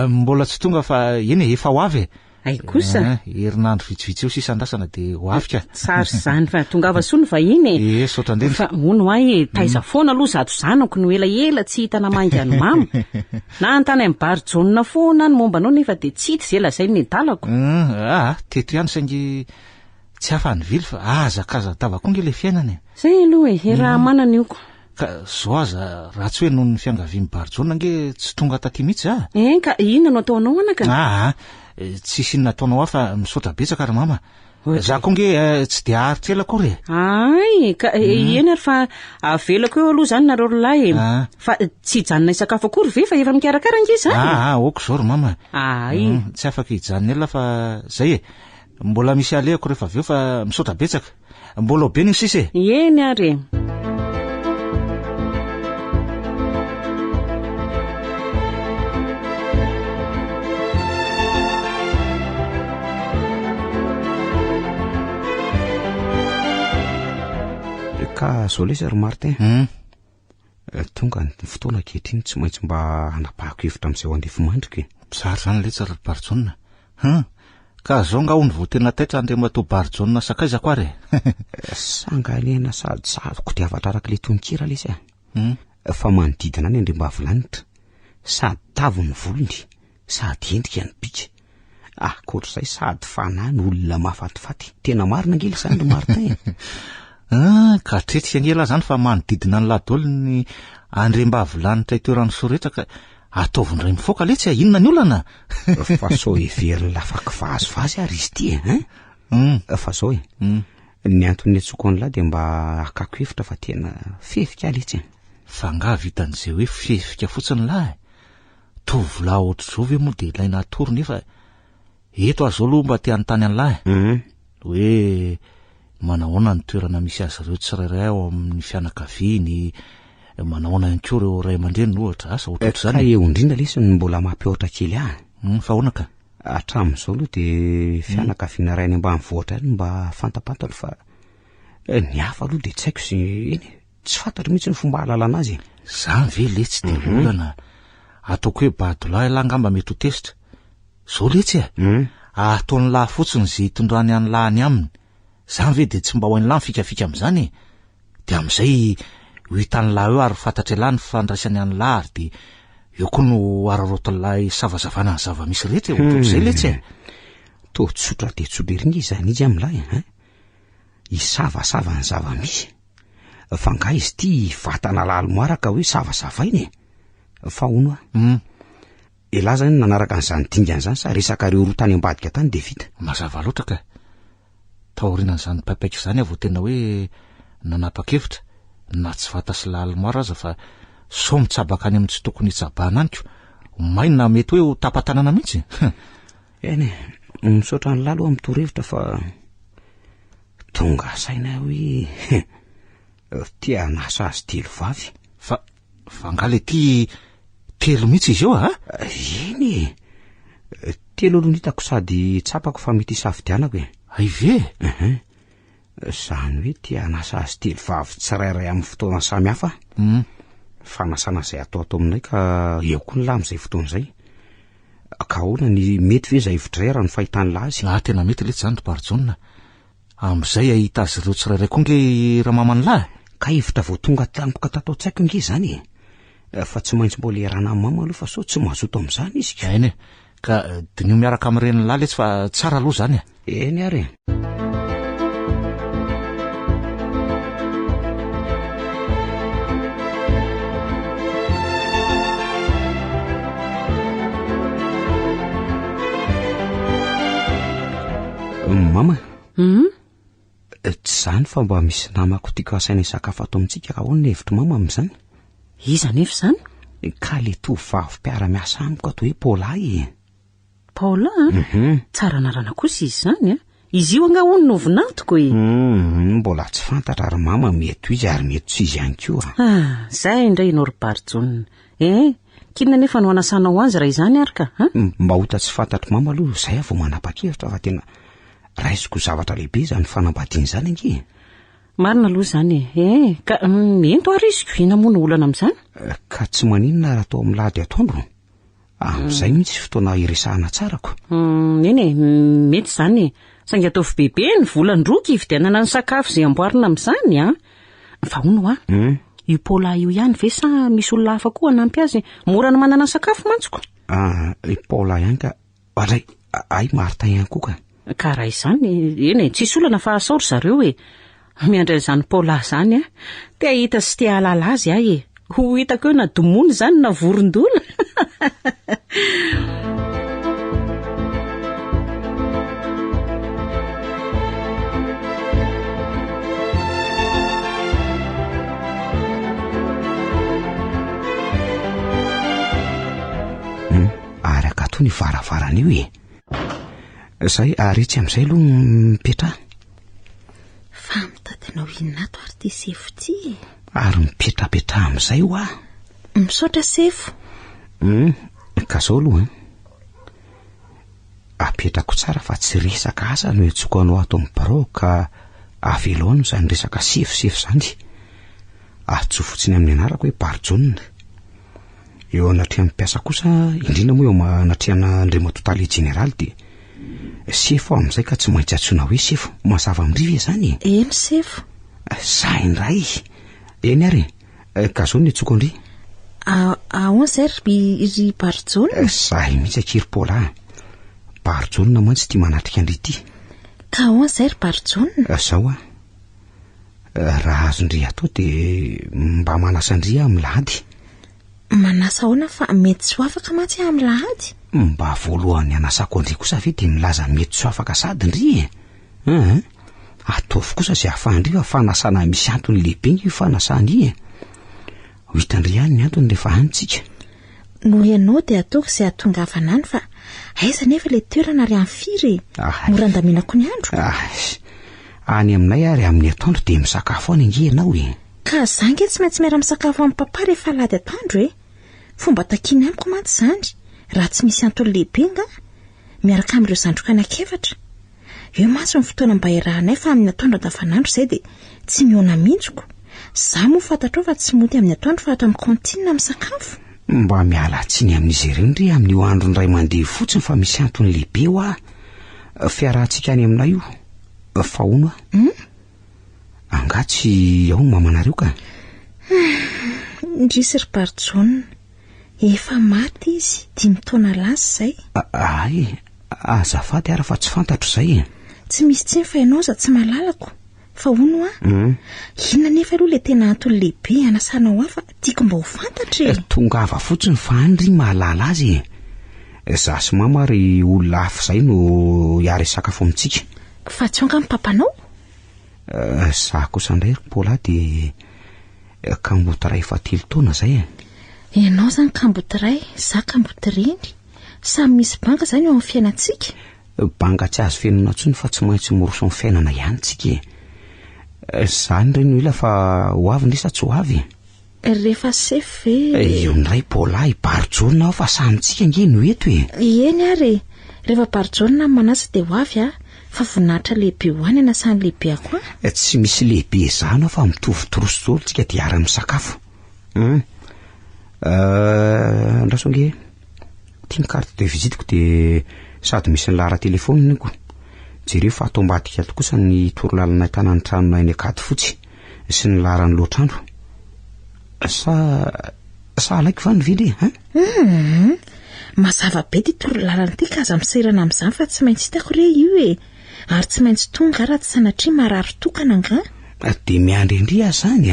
mbola tsy tonga fa eny efa ho avy ay kosa herinandro vitsivitsy eo sisandrasana de ho avika sary zany fa tongava soa ny vahiny sotra indreny fa ono ahy taiza foana aloha zato zanako no elaela tsy hitana mangany mama na antany amin'ny bary jauna foana ny momba anao nefa de tsy hita zay lazay ny dalako teto ihany saingy tsy hafa ny vily fa azakazatava konge le fiainany zay aloha raha manana ioko ka zao aza raha tsy hoe noho ny fiangavimy bary jauna nge tsy tonga taty mihitsy ka inona no ataonao anaka tsy sinona ataonao afa misaotra betsaka ary mama za konge tsy de aritra ela kory ay ka eny ary fa avelako eo aloha zany nareo rolahy fa tsy hijanona isakafo akory ve fa efa mikarakara nge zany oko zao ry mama ay tsy afaka hijanona ela fa zay mbola misy alehako rehefa aveo fa misaotra betsaka mbola be ny sisy eny ary ka zao lesy ry Martin tonga ny fotoana kehitriny tsy maintsy mba hanapahako hevitra amin'izay ho andefy mandriko zary zany le tsara bary jauna ka zao nga ho ny votena taitra andremato bary jauna sakaizako ary sangalena sady kodiavatra araka le tonikira lesy fa manodidina any andre mba volanitra sady tavo ny volony sady endrika ny bika akoatr'izay sady fanahy ny olona mahafatifaty tena marina angely zany ry Martin ka tretrika angela zany fa manodidina ny ladolo ny andrem-bavolanitra itoerany soretra ka ataovindray mifoka le tsy inona ny olana fa sao everiny lafaky vazovazy ary izy ty fa sao ny antony atsoko an'lahy de mba akako hevitra fa tena fefika letsy fa nga vitan'izay hoe fefika fotsiny lahy tovolahy ohatr'izao ve moa de ilaina atory nefa eto azo aloha mba te anontany an'lahy hoe manahoana ny toerana misy azy ireo tsirairay ao amin'ny fianakaviany manahoana ihany koa reo ray aman-dreny ohatra asa ohatr'izany eo indrindra lesy ny mbola mampihoatra kely fa ahoana ka hatramin'izao aloha de fianakaviana ray any ambanivohitra any mba fantapantalo fa ny hafa aloha de tsy haiko sy eny tsy fantatra mihitsy ny fomba halalana azy zany ve le tsy de olana ataoko hoe badolahy lahy ngamba mety ho tesitra zao letsy ataony lahy fotsiny zay hitondrany any lahiny aminy zany ve de tsy mba hoainy lahy fikafika am'izany de am'izay ho hitany lahy eo ary fantatra lahy ny fandraisany any lahy ary de eo koa no araroton'ny lahy savazavana ny zava-misy rehetra ohatr'izay letsy to tsotra de tsoleriny izany izy am'lahy isavasava ny zava-misy fa nga izy ty vatana lalimoaraka hoe savazavainy fa ono ela zany nanaraka n'izany dingany zany sa resaka reo roa tany ambadika tany de vita mazava loatra ka taorianan'izany papaika zany avo tena hoe nanapa-kevitra na tsy vata sy lalimoara aza fa so mitsabaka any amin'ny tsy tokony hitsabahana anyko maina mety hoe ho tapatanana mihitsy eny misaotra ny lalo amin'ny torevitra fa tonga saina hoe tia nasa azy telo vavy fa nga le ty telo mihitsy izy eo eny telo aloha nitako sady tsapako fa mety hisafidianako ay ve zany hoe tia nasa azy telo vavy tsirairay amin'ny fotoana samy hafa fanasana zay atao aminay ka eo koa ny lahy am'izay fotoana zay ka hoana ny mety ve zay vitray raha ny fahitany lahy azy tena mety letsy zany bary jauna am'izay ahita azy ireo tsirairay koa nge raha mamany lahy ka hevitra vao tonga tampoka tatao tsaiko nge zany fa tsy maintsy mbola iarana amin'ny mama aloha fa so tsy mazoto am'izany izy eny ka dinio miaraka amin'ireny lahy letsy fa tsara aloha zany eny ary mama tsy zany fa mba misy namako tiako asaina sakafo ato amintsika ka ahoana hevitra mama amin'izany iza nefa zany ka le tovavy mpiara-miasa amiko atao hoe Paula Paula tsara narana kosa izy zany izy io anga hono novinatoko mbola tsy fantatra ary mama mety izy ary mety tsy izy ihany koa zay indray ianao ry bary jauna kinona nefa no anasana ho azy raha izany ary ka mba hota tsy fantatra mama aloha zay vao manapa-kevitra fa tena raisiko zavatra lehibe zany fanambadiany zany ange marina aloha zany ka mento ary izy ina moa no olana amin'izany ka tsy maninona raha atao amin'ny lady atoandro Amin'izay mihitsy fotoana iresahana tsarako. Eny e, mety zany e. Saingy ataovy bebe ny volan-droky ividianana ny sakafo izay amboarina amin'izany a. Fa hono io Paula io ihany ve sa misy olona hafa koa hanampy azy? Mora ny manana sakafo mantsiko. I Paula ihany ka alay ay Martin ihany koa ka. Ka raha izany eny e, tsisy olana fa asaory zareo e. Miandry izany Paula zany a. Tea hita sy tea halala azy ahy e. Ho hitako eo na domony zany na voron-dola. Ary akato ny varavarana io e. Zay aretsy amin'izay aloha mipetra. Fa mitatanao inona ato ary ty sefo ty e. Ary mipetrapetra amin'izay ho ah. Misaotra sefo. Ka zao aloha apetrako tsara fa tsy resaka asa no etsoko anao ato amin'ny barao ka aveloano izany resaka sefosefo zany. Atsofotsiny amin'ny anarako hoe Barjona. Eo anatria mipiasa kosa indrindra moa eo anatriana Andriamatotaly Generaly dia sefo amin'izay ka tsy maintsy atsoina hoe sefo. Mazava amindrivy zany. Eny sefo. Zay indray. Eny ary. Ka zao ny etsoko andry. Ahoana ry Barjona? Zay mihitsy akiry Paula. Barjona mantsy tia manatrika andry ity. Ka ahoana ry Barjona? Zao raha azondry atao dia mba manasa andry amin'ny lahady. Manasa ahoana fa mety tsy ho afaka mantsy amin'ny lahady? Mba voalohany anasako andry kosa ve dia milaza mety tsy ho afaka sady ndry e. Ataovy kosa izay ahafahandry fa fanasana misy antony lehibe io fanasany e. Ho hitandry ihany ny antony rehefa antsika. Noho ianao dia ataoko izay atongavana any fa aiza nefa ilay toerana ary amin'ny firy e. Mora andaminako ny andro. Any aminay ary amin'ny atoandro dia misakafo any nge ianao e. Ka zange tsy maintsy miara misakafo amin'ny papa rehefa alady atoandro e. Fomba takiny amiko mantsy zany. Raha tsy misy antony lehibe nga miaraka amin'ireo zandroka anankiefatra. Eo mantsy ny fotoana mba irahanay fa amin'ny atoandro andavanandro izay dia tsy miona mintsoko. Za moa fantatrao fa tsy mody amin'ny atoandro fa ato amin'ny kantina misakafo. Mba miala tsiny amin'izy ireo ndry amin'io andro ndray mandeha fotsiny fa misy antony lehibe ho fiarahantsika any aminay io. Fa hono angatsy ao mamanareo ka. Ndrisy ry Barjona. Efa maty izy 5 taona lasa izay. Ay, azafady ara fa tsy fantatro izay. Tsy misy tsiny fa ianao za tsy malalako. Fa hono inona nefa aloha ilay tena antony lehibe anasanao hafa tiako mba ho fantatra e. Tongava fotsiny fa andry mahalala azy. Za sy mama ary olona hafa izay no hiary sakafo amintsika. Fa tsy onga amin'ny papanao? Za kosa indray ry Paula dia kambotiray efa 3 taona izay e. Ianao zany kambotiray, za kambotireny. Samy misy banga zany eo amin'ny fiainantsika. Banga tsy azo fiainana intsony fa tsy maintsy moroso ny fiainana ihany tsika e. Zany ireny ila fa ho avy ndrisa tsy ho avy. Rehefa sefo ve? Io indray Paula Barjona aho fa samitsika nge no eto e. Eny ary. Rehefa Barjona manasa dia ho avy fa voninahitra lehibe ho any anasany lehibe ako tsy misy lehibe izany aho fa mitovy torositoro tsika dia ara misakafo. Andrasonge tia ny carte de visiteko dia sady misy ny lara telefoniko. Jereo fa atao ambadika ato kosa ny torolalana tanany tranonay ny akady fotsy sy ny laran'ny loatrandro. Sa alaiko va ny vidy mazava be ty torolalana ty ka aza misairana amin'izany fa tsy maintsy hitako re io e. Ary tsy maintsy tonga raha tsy sanatria marary tokana nga. Dia miandry indri azy zany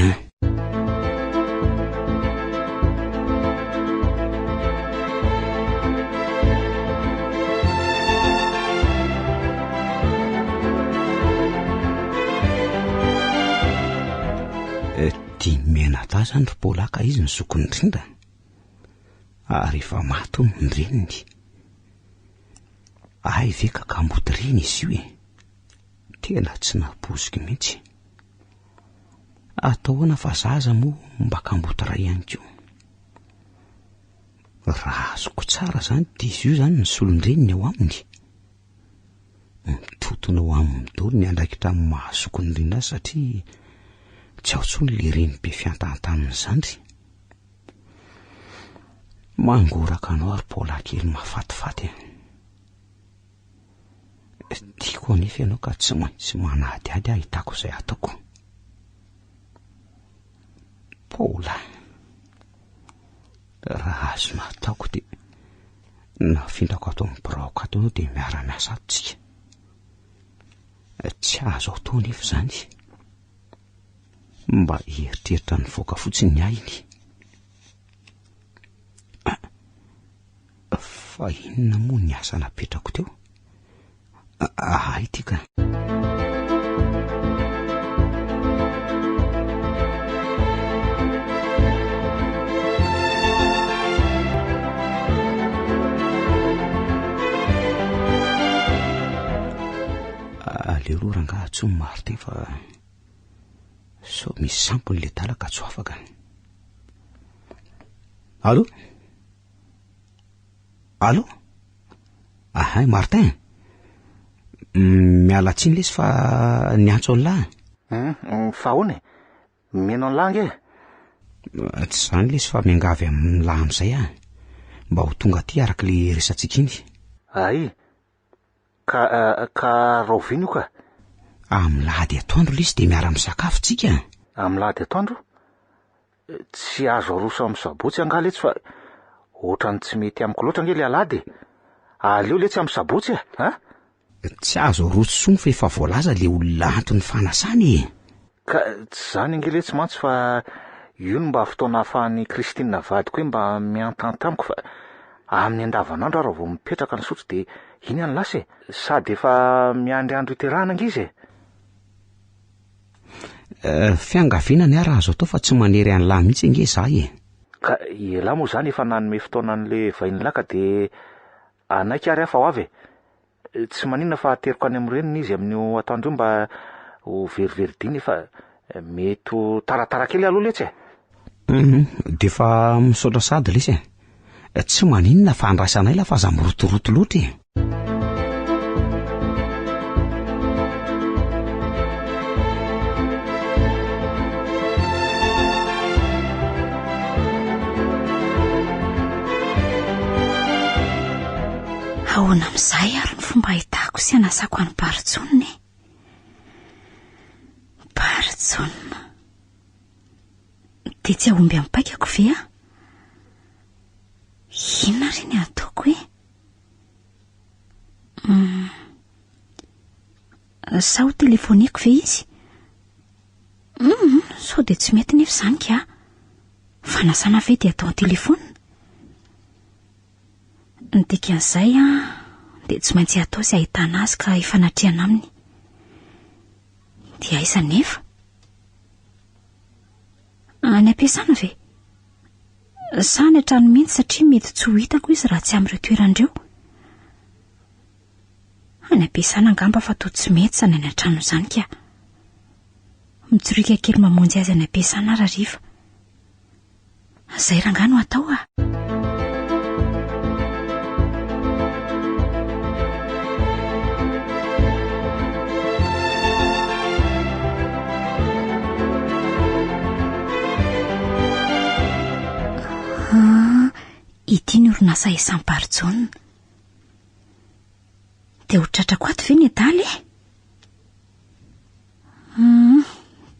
Dia mena ta zany ry Paula ka izy ny zokony indrindra. Ary efa maty hono ny reniny. Ay ve ka kambotireny izy io e. Tena tsy napoziky mihitsy. Atahoana fa zaza moa mba kambotiray ihany koa. Raha azoko tsara zany dia izy io zany ny solondreniny ao aminy. Mitotona ao amin'ny dolo ny andraikitra amin'ny mahazokony indrindra satria tsy ao tsony le reny be fiantahantaniny zany. mangoraka anao ary Paola kely mahafatifaty. Tiako anefa ianao ka tsy maintsy manadiady ahitako izay ataoko. Paola, raha azo nataoko dia nafindrako ato amin'ny braoka ato dia miara-miasa atsika. Tsy azo atao nefa izany, mba hieritreritra ny voaka fotsiny ny ainy. Fa inona moa ny asa napetrako teo? Ity ka. Aleo rangaha tsy maro te fa so misy sampony le talaka tsy afaka. Allô? Allô? Ahay, Martin. Miala tsiny lesy fa niantso an'lahy. Fa hono mino an'lahy nge? Tsy izany lesy fa miangavy amin'ny lahy amin'izay mba ho tonga aty araka le resantsika iny. Ay, ka rovino ka? Amin'ny lahady atoandro lesy dia miara misakafo tsika. Amin'ny lahady atoandro? Tsy azo aroso amin'ny sabotsy anga letsy fa ohatrany tsy mety amiko loatra nge le alahady. Aleo letsy amin'ny sabotsy ha? Tsy azo aroso fa efa voalaza le olona antony fanasany. Ka tsy zany nge letsy mantsy fa io no mba fotoana ahafahan'ny Kristina vadiko hoe mba miantantamiko fa amin'ny andavanandro raha vao mipetraka ny sotro dia iny any lasa sady efa miandry andro iterahana angizy. Fiangaviana raha azo atao fa tsy manery an'lahy mihitsy nge zahay. Ka ela moa zany efa nanome fotoana an'le vainilaka dia anaiky ary hafa ho avy. Tsy maninona fa ateriko any amin'ny reniny izy amin'ny atoandro mba ho veriveridiny fa mety ho taratara kely aloha letsy. Dia fa misaotra sady lesy. Tsy maninona fa andrasanay la fa za mirotoroto loatra. Ahoana amin'izay ary ny fomba ahitako sy anasako any Baritsonina. Baritsonina dia tsy ahomby amin'ny paikako ve a? Inona ry ny ataoko hoe? Sa ho telefoniko ve izy? Sao dia tsy mety nefa izany ka? Fanasana ve dia atao an-telefona? Ny dikan'izay dia tsy maintsy atao sy ahitana azy ka ifanatriana aminy. Dia aiza nefa? Any ampiasana ve? Sa ny an-trano mihitsy satria mety tsy ho hitako izy raha tsy amin'ireo toerandreo. Any ampiasana angamba fa toa tsy mety sa ny any an-trano izany ka. Mitsorika kely mamonjy azy any ampiasana raha riva. Izay rangano atao a. Ity ny orinasa isan'ny Baritsonina. Dia ho tratrako ato ve ny adaly?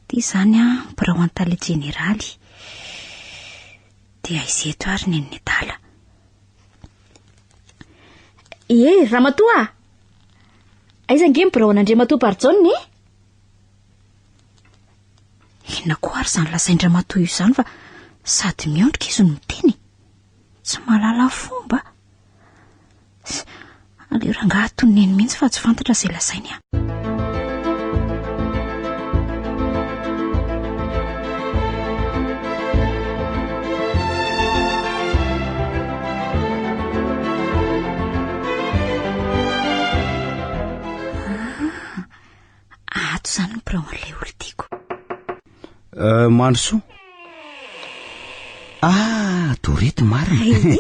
Ity izany birao antaly jeneraly. Dia aiza eto ary ny adala. Ramatoa! Aiza nge birao an'Andriamatoa Baritsonina? Inona koa ary izany lasain-dramatoa io izany fa sady miondrika izy no miteny. Tsy mahalala fomba. Aleo rangaha tononeny mihitsy fa tsy fantatra izay lasainy a. Ato izany ny birao an'ilay olo tiako. Mandrosoa. Dorety marina.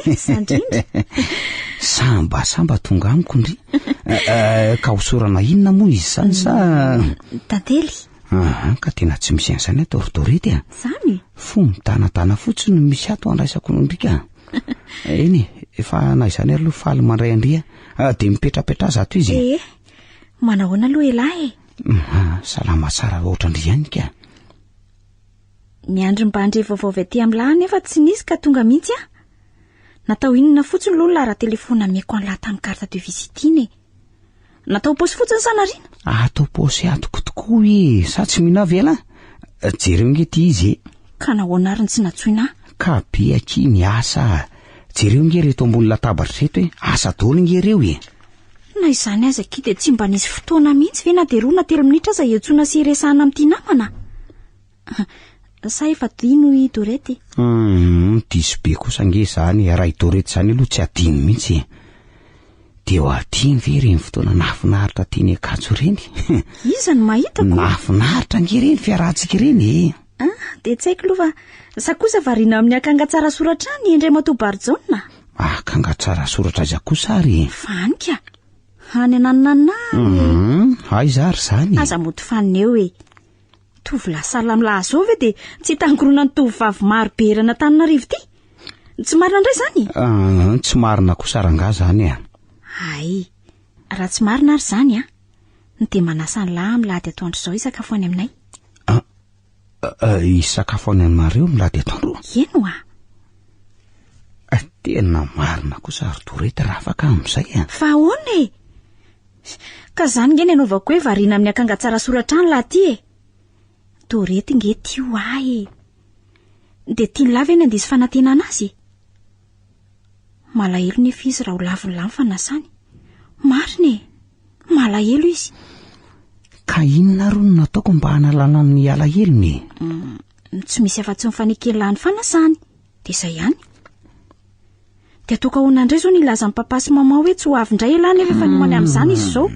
Samba tonga amiko ndry. Ka hosorana inona moa izy zany sa? Tantely. Ka tena tsy misy an'izany atao Dorety a. Zany? Fo mitanatana fotsiny misy ato andraisako ndrika. eny efa na izany ary aloha faly mandray andria de mipetrapetra zato izy. Manahoana aloha elahy salama tsara ohatrandry ihany ka. Ny andro mba andre vaovao avy aty amin'lahy nefa tsy nisy ka tonga mihitsy natao inona fotsiny loha lara telefona ameko an'lahy tamin'ny carte de visite iny. Natao paosy fotsiny sanarina. Atao paosy atoko tokoa sa tsy mihina vela. Jereo ngety izy. Ka nahoana ary tsy natsoina. Ka be aky miasa. Jereo nge reto ambony latabatra reto hoe asa daholo nge reo Na izany aza aky de tsy mba nisy fotoana mihitsy ve na de 2 na 3 minitra aza iantsona sy resahana amin'ity namana. Sa efa dino i Dorety. Diso be kosa nge zany raha i Dorety zany aloha tsy adino mihitsy. De ho adino ve reny fotoana nafinaritra teny Ankatso reny. Iza no mahitako. Nafinaritra nge reny fiarahantsika reny de tsy haiko aloha fa sa kosa variana amin'ny akanga tsara soratra ny Andriamatoa Barjona. Akanga tsara soratra aza kosa ary. Fanika. Any ananana. Ay zary zany. Aza moto faneo tovolahy salamlahy zao ve de tsy tangorona ny tovovavy maro be erana Antananarivo ty. Tsy marina indray zany. Tsy marina kosa rangaha zany Ay. Raha tsy marina ary zany de manasa ny lahy milady atoandro zao isakafo any aminay. Isakafo any aminareo milady atoandro. Eno tena marina kosa ary Dorety raha afaka amin'izay Fa ahoana Ka zany nge nanaovako hoe variana amin'ny akanga tsara soratra any lahy ty Dorety nge tio de tia lava eny andisy fanantenana azy. Malahelo ny fizy raha ho laviny lamy fanasany. Marina malahelo izy. Ka inona ro nataoko mba hanalana ny alahelony? Tsy misy afa-tsy mifanekelany fanasany. De izay ihany. De toka hoana indray zao nilaza ny papa sy mama hoe tsy ho avy indray elahy nefa efa nomany amin'izany izy zao.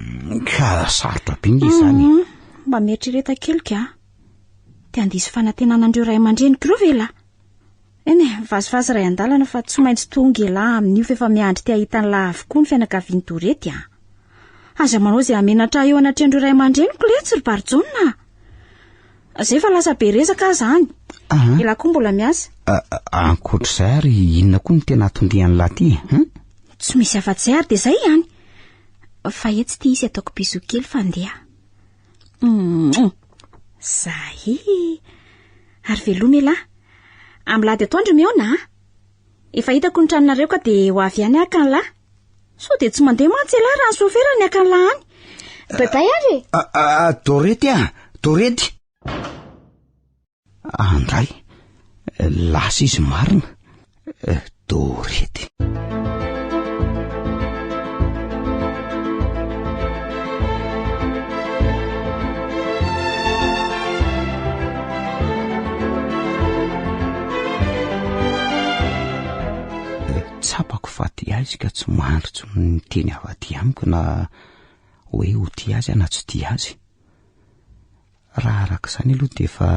Ka sarotra bingy izany. Mba mieritreretan kely ka. De andisy fanantenana andreo ray aman-dreniko ireo ve lahy? Eny vazivazy ray andalana fa tsy maintsy tonga elahy amin'io fa efa miandry te ahita ny lahy avokoa ny fianakavian'ny Dorety Aza manao izay amenatra eo anatrandreo ray aman-dreniko le tsy ry Barjona. Zay fa lasa be resaka zany. Ela koa mbola miasa. Ankoatr'izay ary inona koa ny tena atondrian'ny lahy ty? Tsy misy afa-tsy ary de zay ihany. Fa etsy ty izy ataoko biso kely fandeha. Zay. Ary veloma lahy. Amlady atoandro miona efa hitako ny tranonareo ka de ho avy ihany aka ny lahy. So de tsy mandeha mantsy elahy raha ny sofera ny aka ny lahy any. Bye ary. Dorety Dorety. Andray. Lasa izy marina. Dorety. Tsapako fa ty azy ka tsy mandritso ny teny avaty amiko na hoe ho ty azy na tsy ty azy. Raha arak'izany aloha de efa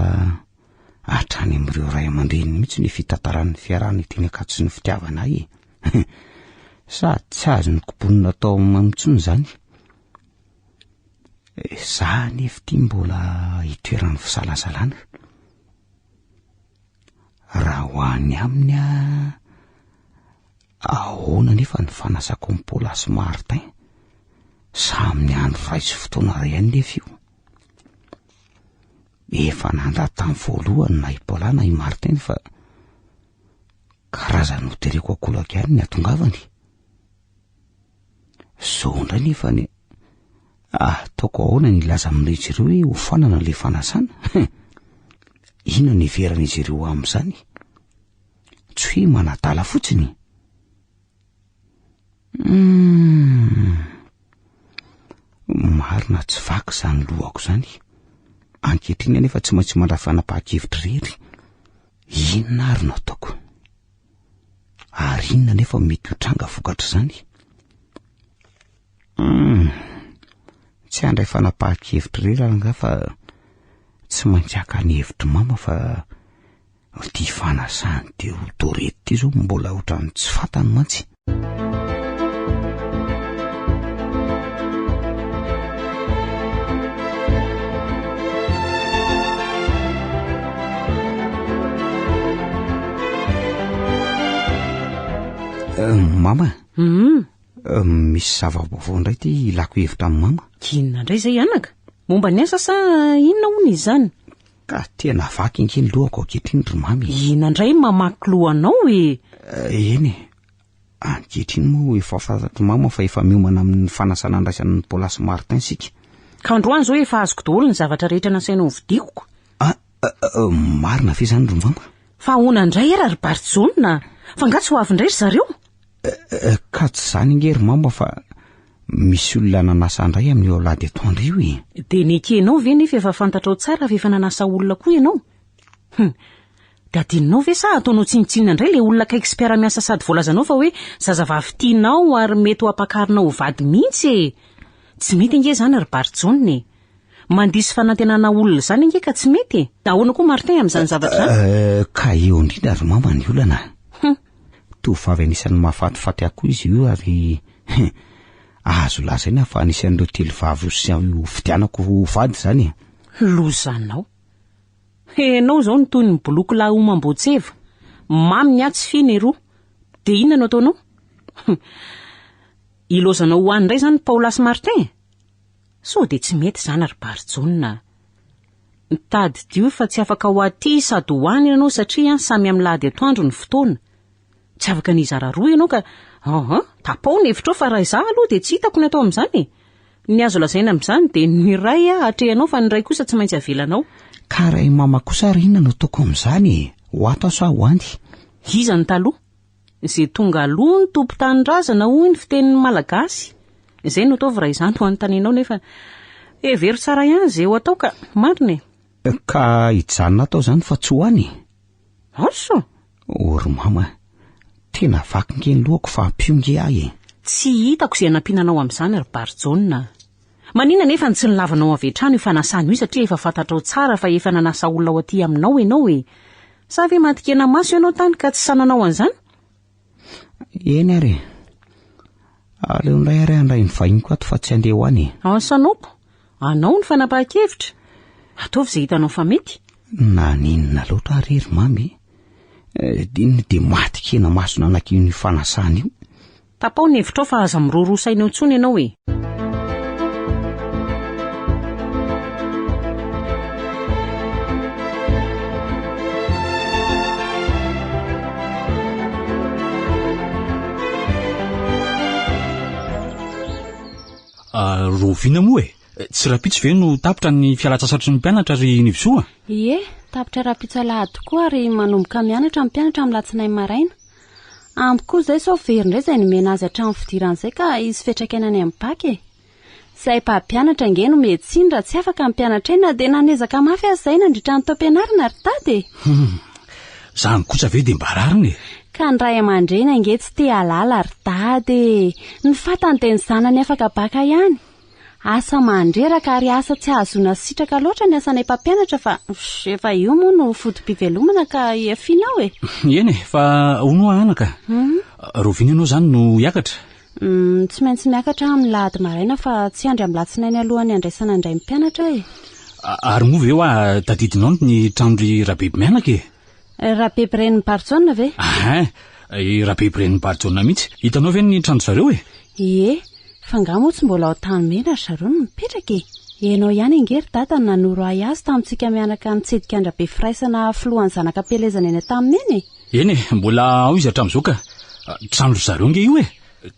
hatrany amin'ireo ray aman-dreny mihitsy ny fitantaran'ny fiarahany teny Ankatso sy ny fitiavana sady tsy azo ny kobonina atao mamitsony zany. Za nefa ty mbola hitoeran'ny fisalasalaana. Raha ho any aminy ahoana nefa ny fanasako ny Paula sy Martin samy andro ray sy fotoana ray any nefa io. Efa nandra tamin'ny voalohany na i Paula na i Martin fa karazany hotereko akolaka ihany ny atongavany. Zao ndray nefa ny ataoko ahoana ny laza amin'izy ireo hoe ho fanana le fanasana. Inona ny veran'izy ireo amin'izany? Tsy hoe manadala fotsiny. Marina tsy vaky zany lohako zany. Ankehitriny nefa tsy maintsy mandrafanapa-kevitra rery. Inona ary no ataoko? Ary inona nefa mety ho tranga vokatra zany? Tsy handray fanapa-kevitra rery anga fa tsy maintsy haka ny hevitry mama fa ty fanasany teo Dorety ty zao mbola ohatrany tsy fantany mantsy. Mama misy zava-baovao indray ty ilako hevitra amin'ny mama. Inona indray izay anaka? Momba ny asa sa inona hono izany? Ka tena vaky inkeny lohako ankehitriny ry mamy. Inona indray mamaky lohanao e? Eny ankehitriny moa efa fantatro mama fa efa miomana amin'ny fanasana andraisan'ny Paula sy Martin sika. Ka androany zao efa azoko daholo ny zavatra rehetra nasainao vidikoko. Marina ve zany ry mama? Fa ahoana indray era ry Barjona? Fa nga tsy ho avy indray ry zareo? Ka tsy zany ngery mama fa misy olona nanasa indray amin'ny Ola de Tendre io e. De nekenao ve nefa efa fantatrao tsara fa efa nanasa olona koa ianao? De adinonao ve sa ataonao tsinitsinina indray le olona kaiky sy mpiara-miasa sady voalazanao fa hoe zazavavy tianao ary mety ho apakarinao ho vady mihitsy e. Tsy mety nge zany ry Barjona e. Mandisy fanantenana olona zany nge ka tsy mety. Ahoana koa Martin amin'izany zavatra zany? Ka eo indrindra ry mama ny olana. Tovavy anisan'ny mahafatifaty akoho izy io ary azo lazaina fa anisan'ireo telo vavy sy fidianako ho vady zany. Lozanao. Enao zao ny toy ny boloko la omam-boatseva. Mamy ny atsy finy roa. De inona no ataonao? Ilozanao ho any indray zany Paula sy Martin? So de tsy mety zany ry Barjona. Tady dio fa tsy afaka ho aty sady ho any ianao satria samy amin'ny lahady atoandro ny fotoana. Tsy afaka ny zara roa ianao ka tapao ny hevitra fa raha izaho aloha de tsy hitako ny atao amin'izany. Ny azo lazaina amin'izany de ny ray atrehanao fa ny ray kosa tsy maintsy avelanao. Ka ray mama kosa ry inona no ataoko amin'izany? Ho ato sa ho andy? Iza ny taloha? Izay tonga aloha ny tompo-tanindrazana hoy ny fitenin'ny malagasy. Izay no ataovy raha izany ho anontanianao nefa very tsara ihany izay ho atao ka marina e. Ka hijanona atao zany fa tsy ho any? Aso? Ry mama, tena vaky ngeny lohako fa ampionge ahy e. Tsy hitako izay anampinanao amin'izany ry Barjona. Manina nefa ny tsy nilavanao avy hatrany io fanasana io satria efa fantatrao tsara fa efa nanasa olona ao aty aminao ianao e. Sa ve matikena maso ianao tany ka tsy sananao an'izany? Eny ary. Aleo indray ary andray ny vahiniko ato fa tsy andeha ho any. Asanaoko? Anao ny fanapahan-kevitra. Ataovy izay hitanao fa mety. Na ninona loatra ry mamy. Dininy de matikena masona anak'io ny fanasana io. Tapao ny hevitrao fa aza mirorosaina eo intsony ianao e. Rovina moa e. Tsy rapitsy ve no tapitra ny fialatsasatry ny mpianatra ry Nivisoa? Ie, tapitra rapitsa lahady tokoa ary manomboka mianatra ny mpianatra amin'ny latsinainy maraina. Ampy koa izay sao very indray izay nomena azy hatramin'ny fidiran'izay ka izy fetrakenany amin'ny baky e. Izay mpampianatra nge no metsiny raha tsy afaka ny mpianatra eny dia nanezaka mafy azy izay nandritra ny taom-pianarana ry tady e. Zany kosa ve dia mba rariny e. Ka ny ray aman-dreny ange tsy te halala ry tady. Ny fatany dia ny zanany afaka baka ihany. Asa mandreraka ary asa tsy azona sitraka loatra ny asanay mpampianatra fa efa io moa no fotom-pivelomana ka efinao e. Eny e, fa hono anaka. Rovina ianao zany no hiakatra? Tsy maintsy miakatra amin'ny lahady maraina fa tsy andry amin'ny latsinainy alohan'ny andraisana indray mpianatra e. Ary moa ve hoa tadidinao ny tranondry Rabeby mianaka e? Rabeby ren'ny Barjona ve? Rabeby ren'ny Barjona mihitsy. Hitanao ve ny trano zareo e? Ie, fa nga moa tsy mbola ao tany mena zareo no mipetraka e. Ianao ihany ingery data ny nanoro ahy azy tamintsika mianaka nitsidika andrabe firaisana filohan'ny zanaka pelezana eny tamin'ny eny e. Eny e, mbola ao izy hatramin'izao ka trano zareo nge io e.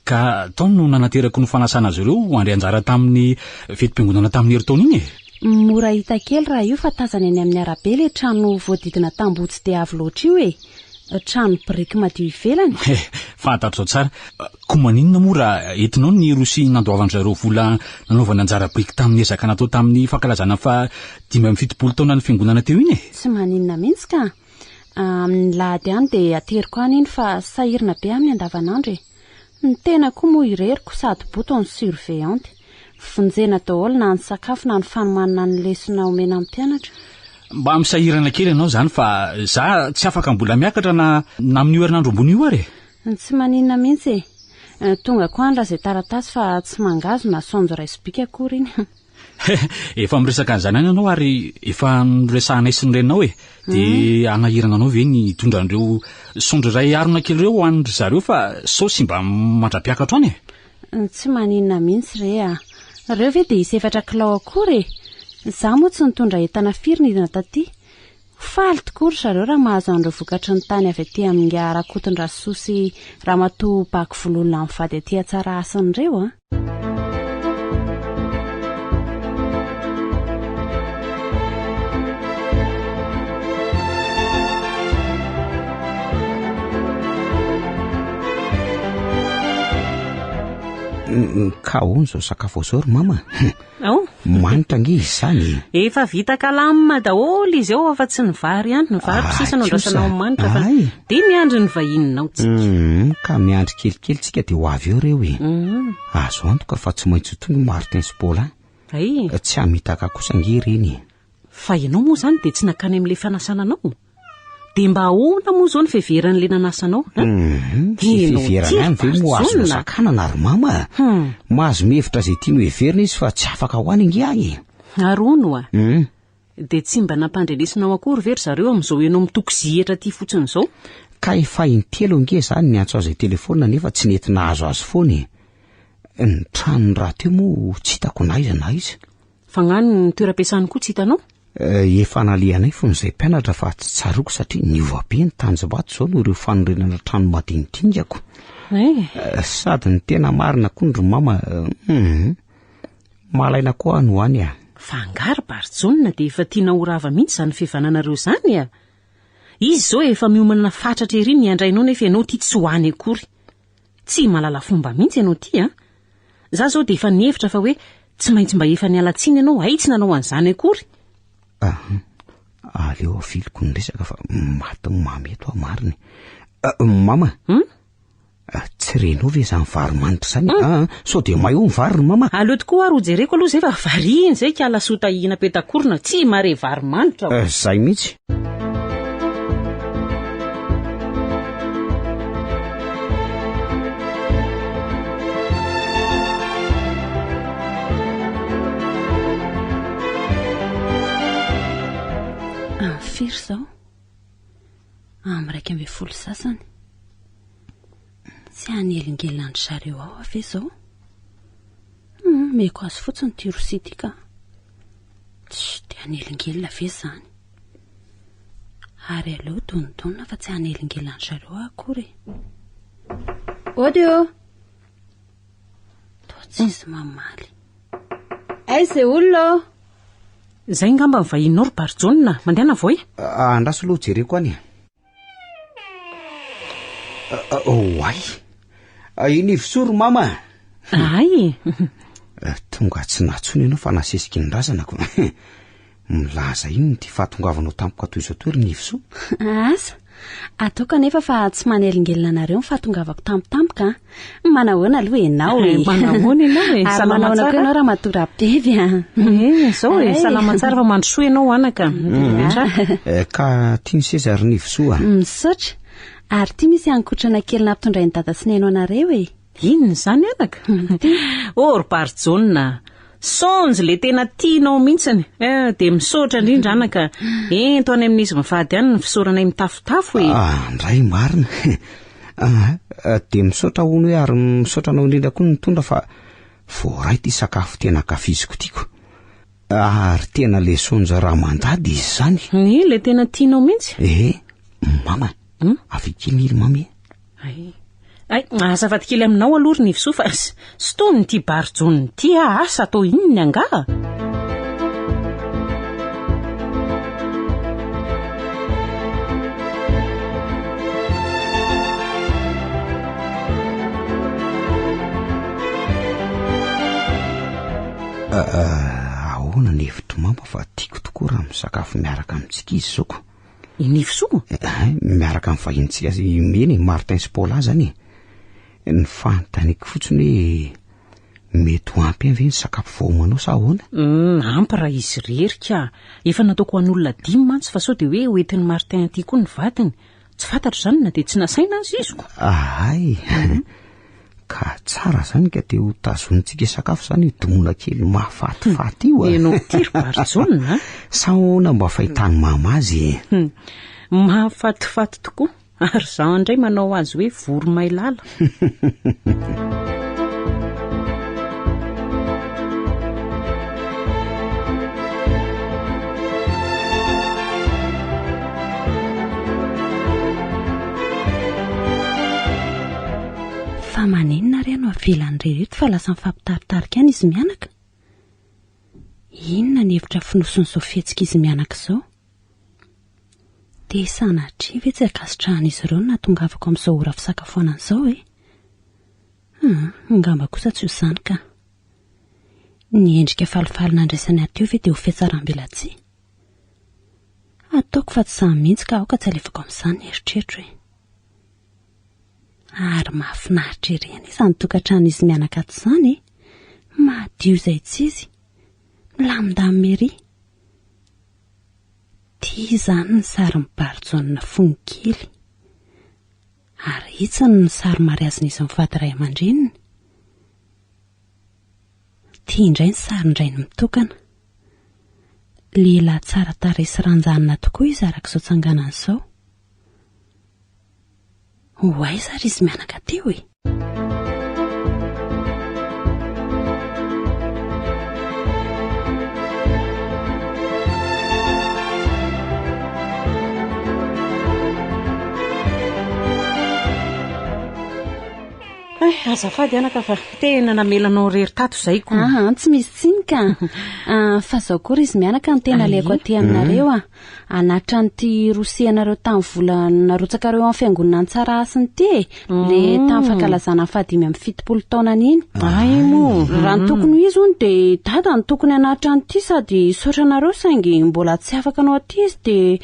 Ka taony no nanaterako ny fanasana azy ireo ho andry anjara tamin'ny fetim-piangonana tamin'ny herintaona iny e. Mora hita kely raha io fa tazana eny amin'ny arabe le trano voadidina tamboho tsy dia avo loatra io e. Trano biriky madio ivelany. Fantatrao tsara. Koa maninona moa raha entinao ny rosy nandoavany zareo vola nanaovana anjara biriky tamin'ny ezaka natao tamin'ny fankalazana fa 17 taona ny fiangonana teo iny e. Tsy maninona mihitsy ka. Amin'ny lahady any dia ateriko any iny fa sahirina be amin'ny andavanandro e. Ny tena koa moa ireriko sady bouton surveillante. Fonjena daholo na ny sakafo na ny fanomanana ny lesona omena amin'ny mpianatra. Mba misahirana kely ianao zany fa za tsy afaka mbola miakatra na amin'ny herinandro ambony io ary e. Tsy maninona mihitsy e. Tonga koa andra izay taratasy fa tsy mangazo na sonjo raisibika akory iny. efa miresaka an'izany any ianao ary efa niresahanay sy ny renao de anahirana anao ve ny tondran'ireo sondry ray arona kely reo hoan'ry zareo fa sao sy mba mandra-piakatra any tsy maninona mihitsy reo ve de isefatra kilao akory za moa tsy nitondra entana firy nidina taty faly tokory zareo raha mahazo an'ireo vokatry ny tany avy aty amin'ny Rakotondrazsoa sy Ramatoa Baky Vololona amin'ny vady aty Atsara Asin'ireo ka hono zao sakafo zao ry mama manitra nge izy zany efa vita kalama daholo izy eo afa tsy ny vary ihany ny vary sisa nondrasanao manitra fa de miandry ny vahininao ka miandry kelikely tsika de ho avy eo reo azo antoka fa tsy maintsy tonga Martin sy Paulin tsy hamitaka kosa nge reny fa ianao moa zany de tsy nakany amin'le fanasana anao de mba ahoana moa zao ny fiheveran'le nanasanao fiheverana any ve moa azo sakanana ry mama mahazo mihevitra zay tiany heverina izy fa tsy afaka ho any nge any arono de tsy mba nampandrenesinao akory very zareo amin'izao ianao mitoko zihatra ty fotsiny zao ka efa intelo nge zany ny antso azy telefona nefa tsy nentina azo azy foany ny tranony raha teo moa tsy hitako naiza na izy fa ngano ny toeram-piasany koa tsy hitanao efa nalehanay fon'izay mpianatra fa tsy tsaroko satria niova be ny tanjombato zao no ireo fanorenana trano madinidingako sady ny tena marina koa ny ry mama malaina koa no any fa angary Barjona de efa tiana horava mihitsy zany fivananareo zany izy zao efa miomana fatratra ery miandrainao nefa ianao ty tsy hoany akory tsy malala fomba mihitsy ianao ty za zao de efa nihevitra fa hoe tsy maintsy mba efa nialatsiny ianao aitsy nanao an'izany akory aleo aviloko ny resaka fa maty mamy eto mariny mama tsy renao ve zany vary manitra zany sao de may ho ny vary ry mama aleo tokoa ary hojereko aloha zay fa variny zay ka lasota hina petakorona tsy mare vary manitra zay mihitsy firy zao am'raika ambe folo sasany tsy hanelingelinandry zareo ao ave zao meko azo fotsiny ty rosity ka tsy de hanelingelina ave zany ary aleo donidonina fa tsy hanelingelinandry zareo akory odio to tsy izy mamaly aiza olona zay ngamba ny vahinao ry Barjona mandehana voy andraso aloha jereko any iny ivosory mama ay tonga tsy natsony ianao fa nasesiky ny razanako milaza iny ty fahatongavanao tampoka toy izao toery ny ivoso asa ataoka nefa fa tsy manelingelina anareo ny fahatongavako tampotampoka manahoana aloha ianao manahoana ianao salama tsara ianao raha matora bevy zao salama tsara fa mandrosoa ianao anaka ka tia ny seza ry ny ivosoa misaotra ary ty misy ankotrana kely nampitondray ny dada sy naino anareo inony zany anaka ry Barjona sonjy le tena tianao mihitsiny de misaotra indrindra anaka ento any amin'izy mivady any ny fisoranay mitafotafo ndray marina de misaotra hono hoe ary misaotra anao indrindra koa nitondra fa voaray ty sakafo tena kafiziko tiako ary tena le sonja raha mandady izy zany le tena tianao mihitsy mama avikely ily mami azafady kely aminao aloha ry ny ivoso fa sy tony ty Barjona ty asa atao inony anga ahoana ny hevitry mama fa tiako tokoa raha misakafo miaraka amintsika izy zao ko iny ivoso miaraka amin'ny vahintsika meny Martin sy Paulin zany ny fanontaniako fotsiny hoe mety ho ampy avy ny sakafo voamanao sa ahoana ampy raha izy rerika efa nataoko an'olona 5 mantsy fa sao de hoe hoentin'ny Martin aty koa ny vatiny tsy fantatro zany na de tsy nasaina azy izy ko ka tsara zany ka te ho tazonitsika sakafo zany domona kely mahafatifaty io enao tiry Barjona saona mba fahitany mamazy mahafatifaty tokoa ary zaho indray manao azy hoe voromailala fa maninona ry ano avelany rereto fa lasa mifampitaritarika any izy mianaka inona ny hevitra finosony izao fihetsika izy mianaka izao dia sanatria ve tsy akasitrahan'izy ireo na tongavako amin'izao ora fisakafoanana izao ngamba kosa tsy ho izany ka ny endrika falifaly nandraisany ateo ve dia ho fiatsaram-belatsia ataoko fa tsy samy mihitsy ka aoka tsy alefako amin'izany eritreritro hoe ary mahafinaritra ireny izany tokantrano izy mianaka ato izany madio izay tsy izy milamindamy ery tia izany ny sary mibarjona fonikely ary itsiny ny sary mariazin'izy mivady ray aman-dreniny tia indray ny sary indrainy mitokana lehilahy tsara taresy ranjanina tokoa izy arak'izao tsanganana izao ho aiza ry izy mianaka teo e azafady anaka fa tena namelanao rery tato izay koa tsy misy tsinika fa zao koa ry izy mianaka ny tena leko aty aminareo anatra n'ity rosianareo tamin'ny vola narotsakareo amin'ny fiangonana ny tsara asiny ty le tamin'ny fankalazana fahadimy amin'ny 70 taonany iny ay mo raha ny tokony izy ony dia dada ny tokony anatra n'ity sady saotranareo saingy mbola tsy afaka anao aty izy dia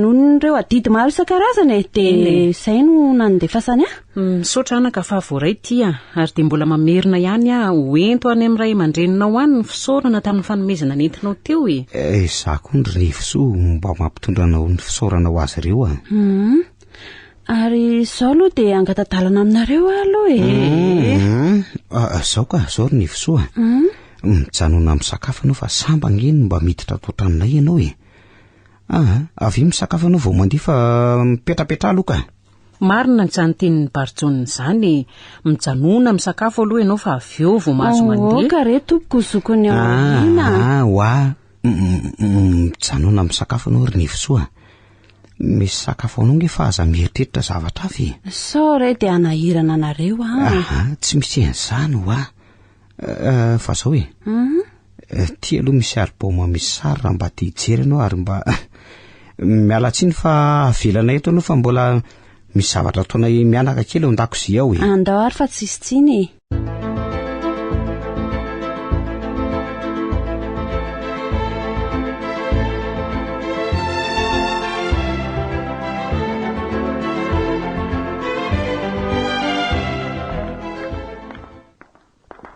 nonireo adidy maro isan-karazany dia izay no nandefasany misaotra anaka fa voaray ty ary dia mbola mamerina ihany hoento any amin'ny ray aman-dreninao any ny fisaorana tamin'ny fanomezana nentinao teo za koa ny rivosoa mba mampitondra anao ny fisaorana ho azy ireo ary izao aloha dia angatadalana aminareo aloha zao ka zao ry nivosoa mijanona misakafo anao fa sambangeny mba miditra toatranonay ianao avy misakafo anao vao mandia fa mipetrapetra aloha ka marina ny janotenin'ny Barjona izany mijanona misakafo aloha ianao fa avy eo vao mahazo mandeha ka re tompoko zokony mijanona misakafo anao ry nivosoa misy sakafo anao nge fa aza mieritreritra zavatra avy sao re dia anahirana anareo tsy misy en'izany fa zao ty aloha misy alboma misy sary raha mba tia hijery anao ary mba miala tsiny fa avelana eto anao fa mbola misy zavatra ataonay mianaka kely eo an-dakozia ao andao ary fa tsisy tsiny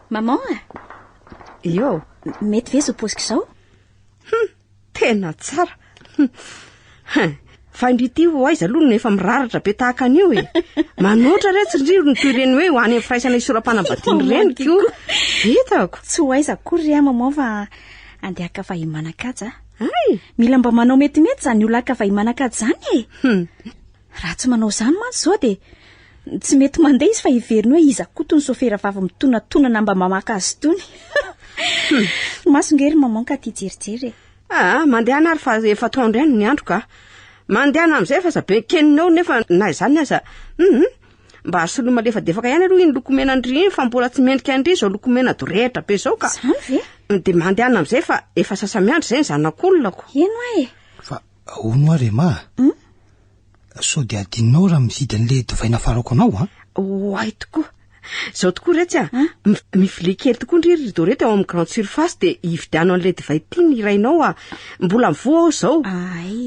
maman io mety ve zao posika izao tena tsara fa indrity ho aiza aloha nefa miraratra be tahaka an'io manoatra retsy ndriro ny toy ireny hoe ho any amin'ny firaisana isoram-panambadiany reny ko hitako tsy ho aiza kory ry maman fa andeha ka fa himanakajy mila mba manao metimety zany olona ka fa himanakajy zany raha tsy manao izany mantsy zao dia tsy mety mandeha izy fa hiveriny hoe iza koa tony sofera vavy mitonatonana mba mamaka azy tony masongery maman ka tia jerijery mandeha ana ary fa efa taondro ihany ny andro ka mandehana amin'izay fa zabe keninao nefa na izany aza mba asolo malefadefaka ihany aloha iny lokomena andry iny fa mbola tsy mendrika andry izao lokomena dorehitra be izao ka zany ve dia mandehana amin'izay fa efa sasamiandro izay ny zanak'olonako eno fa ono ary sao dia adinonao raha mividy an'le dovaina farako anao hoay tokoa zao tokoa retsy mivilia kely tokoa ndry dorety ao amin'ny grande surface dia hividianao an'le divay ity ny irainao mbola mivoa ao izao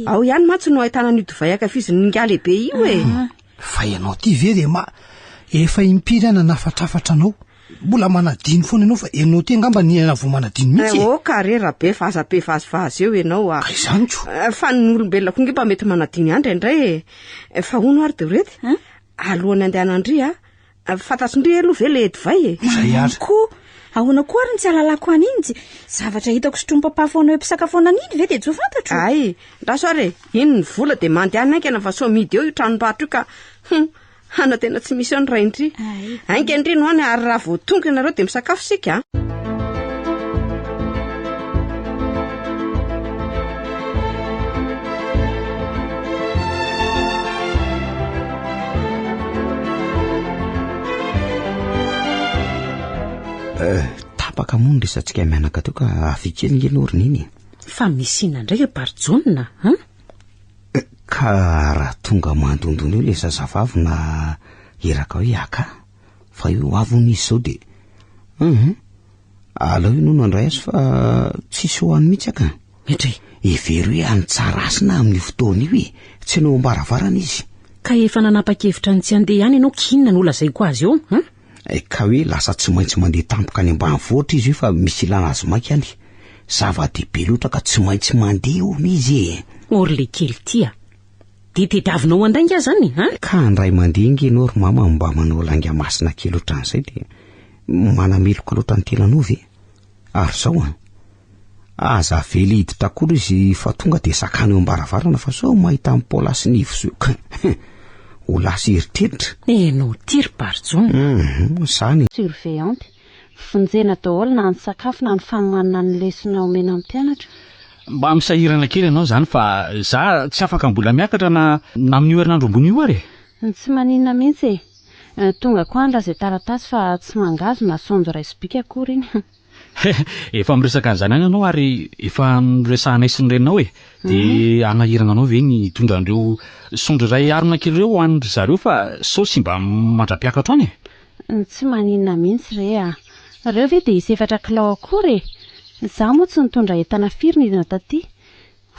ao ihany mantsy no ahitana ny divay akafizin'ny nga lehibe io fa ianao ty ve dia efa impiry ana nafatrafatra anao mbola manadino foana ianao fa ianao ty angamba niana vo manadino mihitsy karera be vazabe vazivazy eo ianao izany ko fa ny olombelona koa nge mba mety manadino ihany indray fa hono ary dorety alohany andehana andry fantatsindri aloha ve le divay e zay aza koa ahoana koa ary ny tsy alalako an'iny zavatra hitako sotrompapahfoana hoe mpisakafoanana iny ve de tsy ho fantatro ay rasoare iny ny vola de mandehanina ankena fa so midy eo io tranombarotra io ka hana tena tsy misy eo ny raindry ainkendrino hoany ary raha voatonga nareo de misakafo sika tapaka moa ny resantsika mianaka teo ka afikely ngenorina iny fa misina ndraiky barjona ka raha tonga mandondony eo le zazavavy na iraka hoe aka fa io avon'izy zao de alao io nono andray azy fa tsisy hoany mihitsy aka metry every hoe antsarasina amin'ny fotoana io e tsy anao ambaravarana izy ka efa nanapa-kevitra ny tsy andeha ihany ianao kinona ny olazaiko azy eo ka hoe lasa tsy maintsy mandeha tampoka any ambanivohitra izy io fa misy ilana azy mainka any zava-dehibe loatra ka tsy maintsy mandeha ony izy e ory le kely tia de tediavinao andainga azy zany ka andray mandeha ngenao ry mama mba manao langa masina kely oatra an'izay de manameloko loatra ny tenanao ve ary zao aza vely hiditra kory izy fa tonga de sakany eo ambaravarana fa sao mahita amin'ny polasy nivo zoka ho lasa eritreritra enao tiry barjona zany surveillante fonjena daholo na ny sakafo na ny fanomanana ny lesona omena amin'ny mpianatra mba misahirana kely ianao zany fa za tsy afaka mbola miakatra na amin'ny herinandro ambony io ary tsy maninona mihitsy tonga koa andra zay taratasy fa tsy mangazo na sonjo raisibika akory iny efa miresaka an'izany any ianao ary efa miresahanay sy ny reninao de anahirana anao ve ny tondran'ireo sondro iray arona kely ireo hoanindry zareo fa sao sy mba mandra-piakatra any tsy maninona mihitsy reo ve de isefatra kilao akory za moa tsy nitondra entana firy nidina taty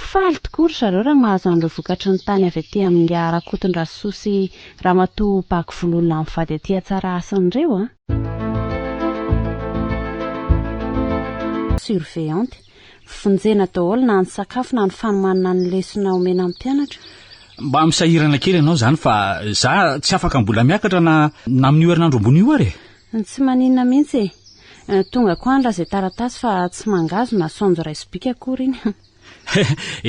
faly tokory zareo raha mahazo an'ireo vokatry ny tany avy aty amin'ny Arakotondra-Soa sy Ramatoa Baky Vololona amin'ny vady aty Atsara Asan'ireo surveillante fonjena daholo na ny sakafo na ny fanomanana ny lesona omena amin'ny mpianatra mba misahirana kely ianao zany fa za tsy afaka mbola miakatra na amin'ny herinandro ambony io ary tsy maninona mihitsy tonga koa andra zay taratasy fa tsy mangazo na sonjo raisibika akory iny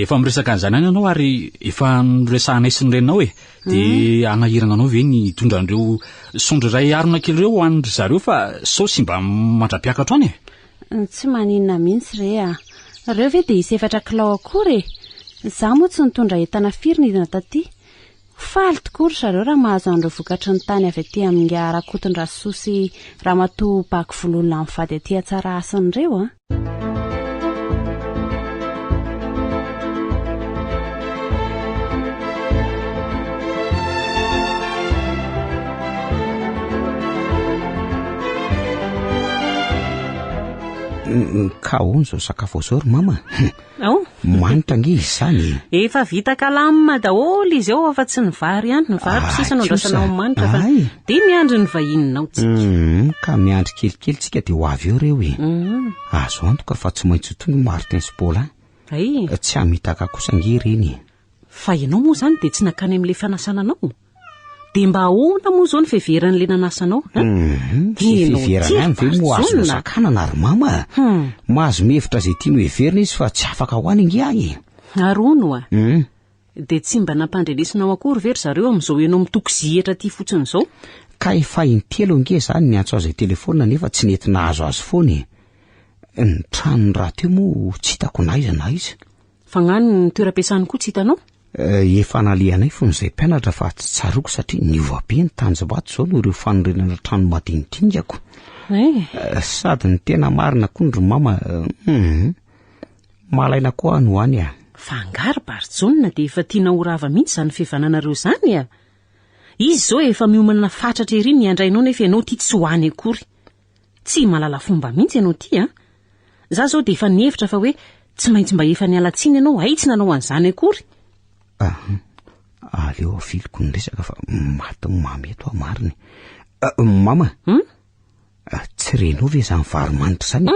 efa miresaka an'izany any ianao ary efa miresahanay sy ny reninao de anahirana anao ve ny tondran'ireo sondro iray arona kely ireo hoanindry zareo fa sao sy mba mandra-piakatra any tsy maninona mihitsy reo ve de isefatra kilao akory za moa tsy nitondra entana firy nidina taty faly tokory zareo raha mahazo an'ireo vokatry ny tany avy aty amin'ny Arakotondra-Soa sy Ramatoa Baky Vololona amin'ny vady aty Atsara Asan'ireo ka hono zao sakafo zao ry mama manitra nge izy zany efa vita kalamina daholo izy eo afa tsy ny vary ihany ny vary pisisa andrasanao manitra fa de miandry ny vahininao ka miandry kelikely tsika de ho avy eo reo azo antoka fa tsy maintsy tonga Martin sy Paul tsy hamitaka kosa nge reny fa ianao moa zany de tsy nakany amin'le fanasana anao de mba ahoana moa zao ny fiheveran'le nanasanao fiheverana any ve moa azo sakanana ary mama mahazo mihevitra zay tiano heverina izy fa tsy afaka hoany nge agny arono de tsy mba nampandrenesinao akory very zareo amin'izao ianao mitoko zihatra ty fotsiny zao ka efa intelo nge zany ny antso azy telefona nefa tsy nety nahazo azy foany ny tranony raha teo moa tsy hitako naiza na izy fa ngano ny toeram-piasany koa tsy hitanao efa nalehanay fony zay mpianatra fa tsy tsaroko satria niova be ny tanjombato zao no ireo fanorenana trano madinidingako sady ny tena marina koa ry mama malaina koa any ho any fa angary barjona de efa tiana horava mihitsy zany fivananareo zany izy zao efa miomana fatratra ery ny andrainao nefa ianao ty tsy hoany akory tsy malala fomba mihitsy ianao ty za zao de efa nihevitra fa hoe tsy maintsy mba efa nialatsiny ianao aitsy nanao an'izany akory aleo afiliko ny resaka fa maty mamy eto mariny mama tsy renao ve zany vary manitra zany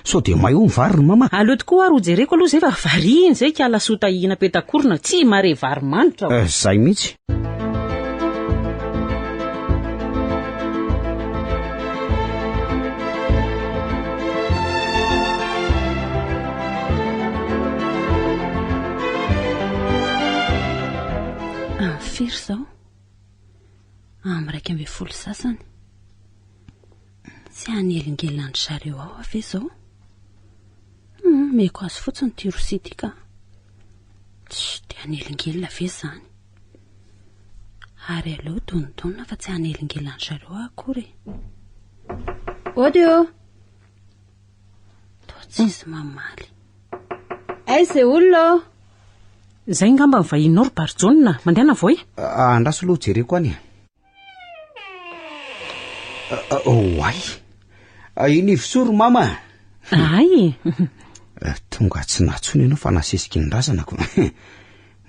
sao de mahay ho ny vary mama aleo tokoa ary ho jereko aloha zay fa variny zay ka lasota hina petakorona tsy mare vary manitra zay mihitsy firy zao? 1:20 sasany. Tsy hanelingelina andry zareo ao ave zao. Meko azy fotsiny ty rosia ty ka tsy de hanelingelina ve zany. Ary aleo donidonina fa tsy hanelingelina andry zareo akory. Odio! Toa tsisy mamaly. Aiza olona? Zay ngamba ny vahinao ry Barjona, mandehana voy? Andraso aloha jereko any. Ay, iny visory mama. Ay. Tonga tsy natsony ianao fa nasesiky ny razanako.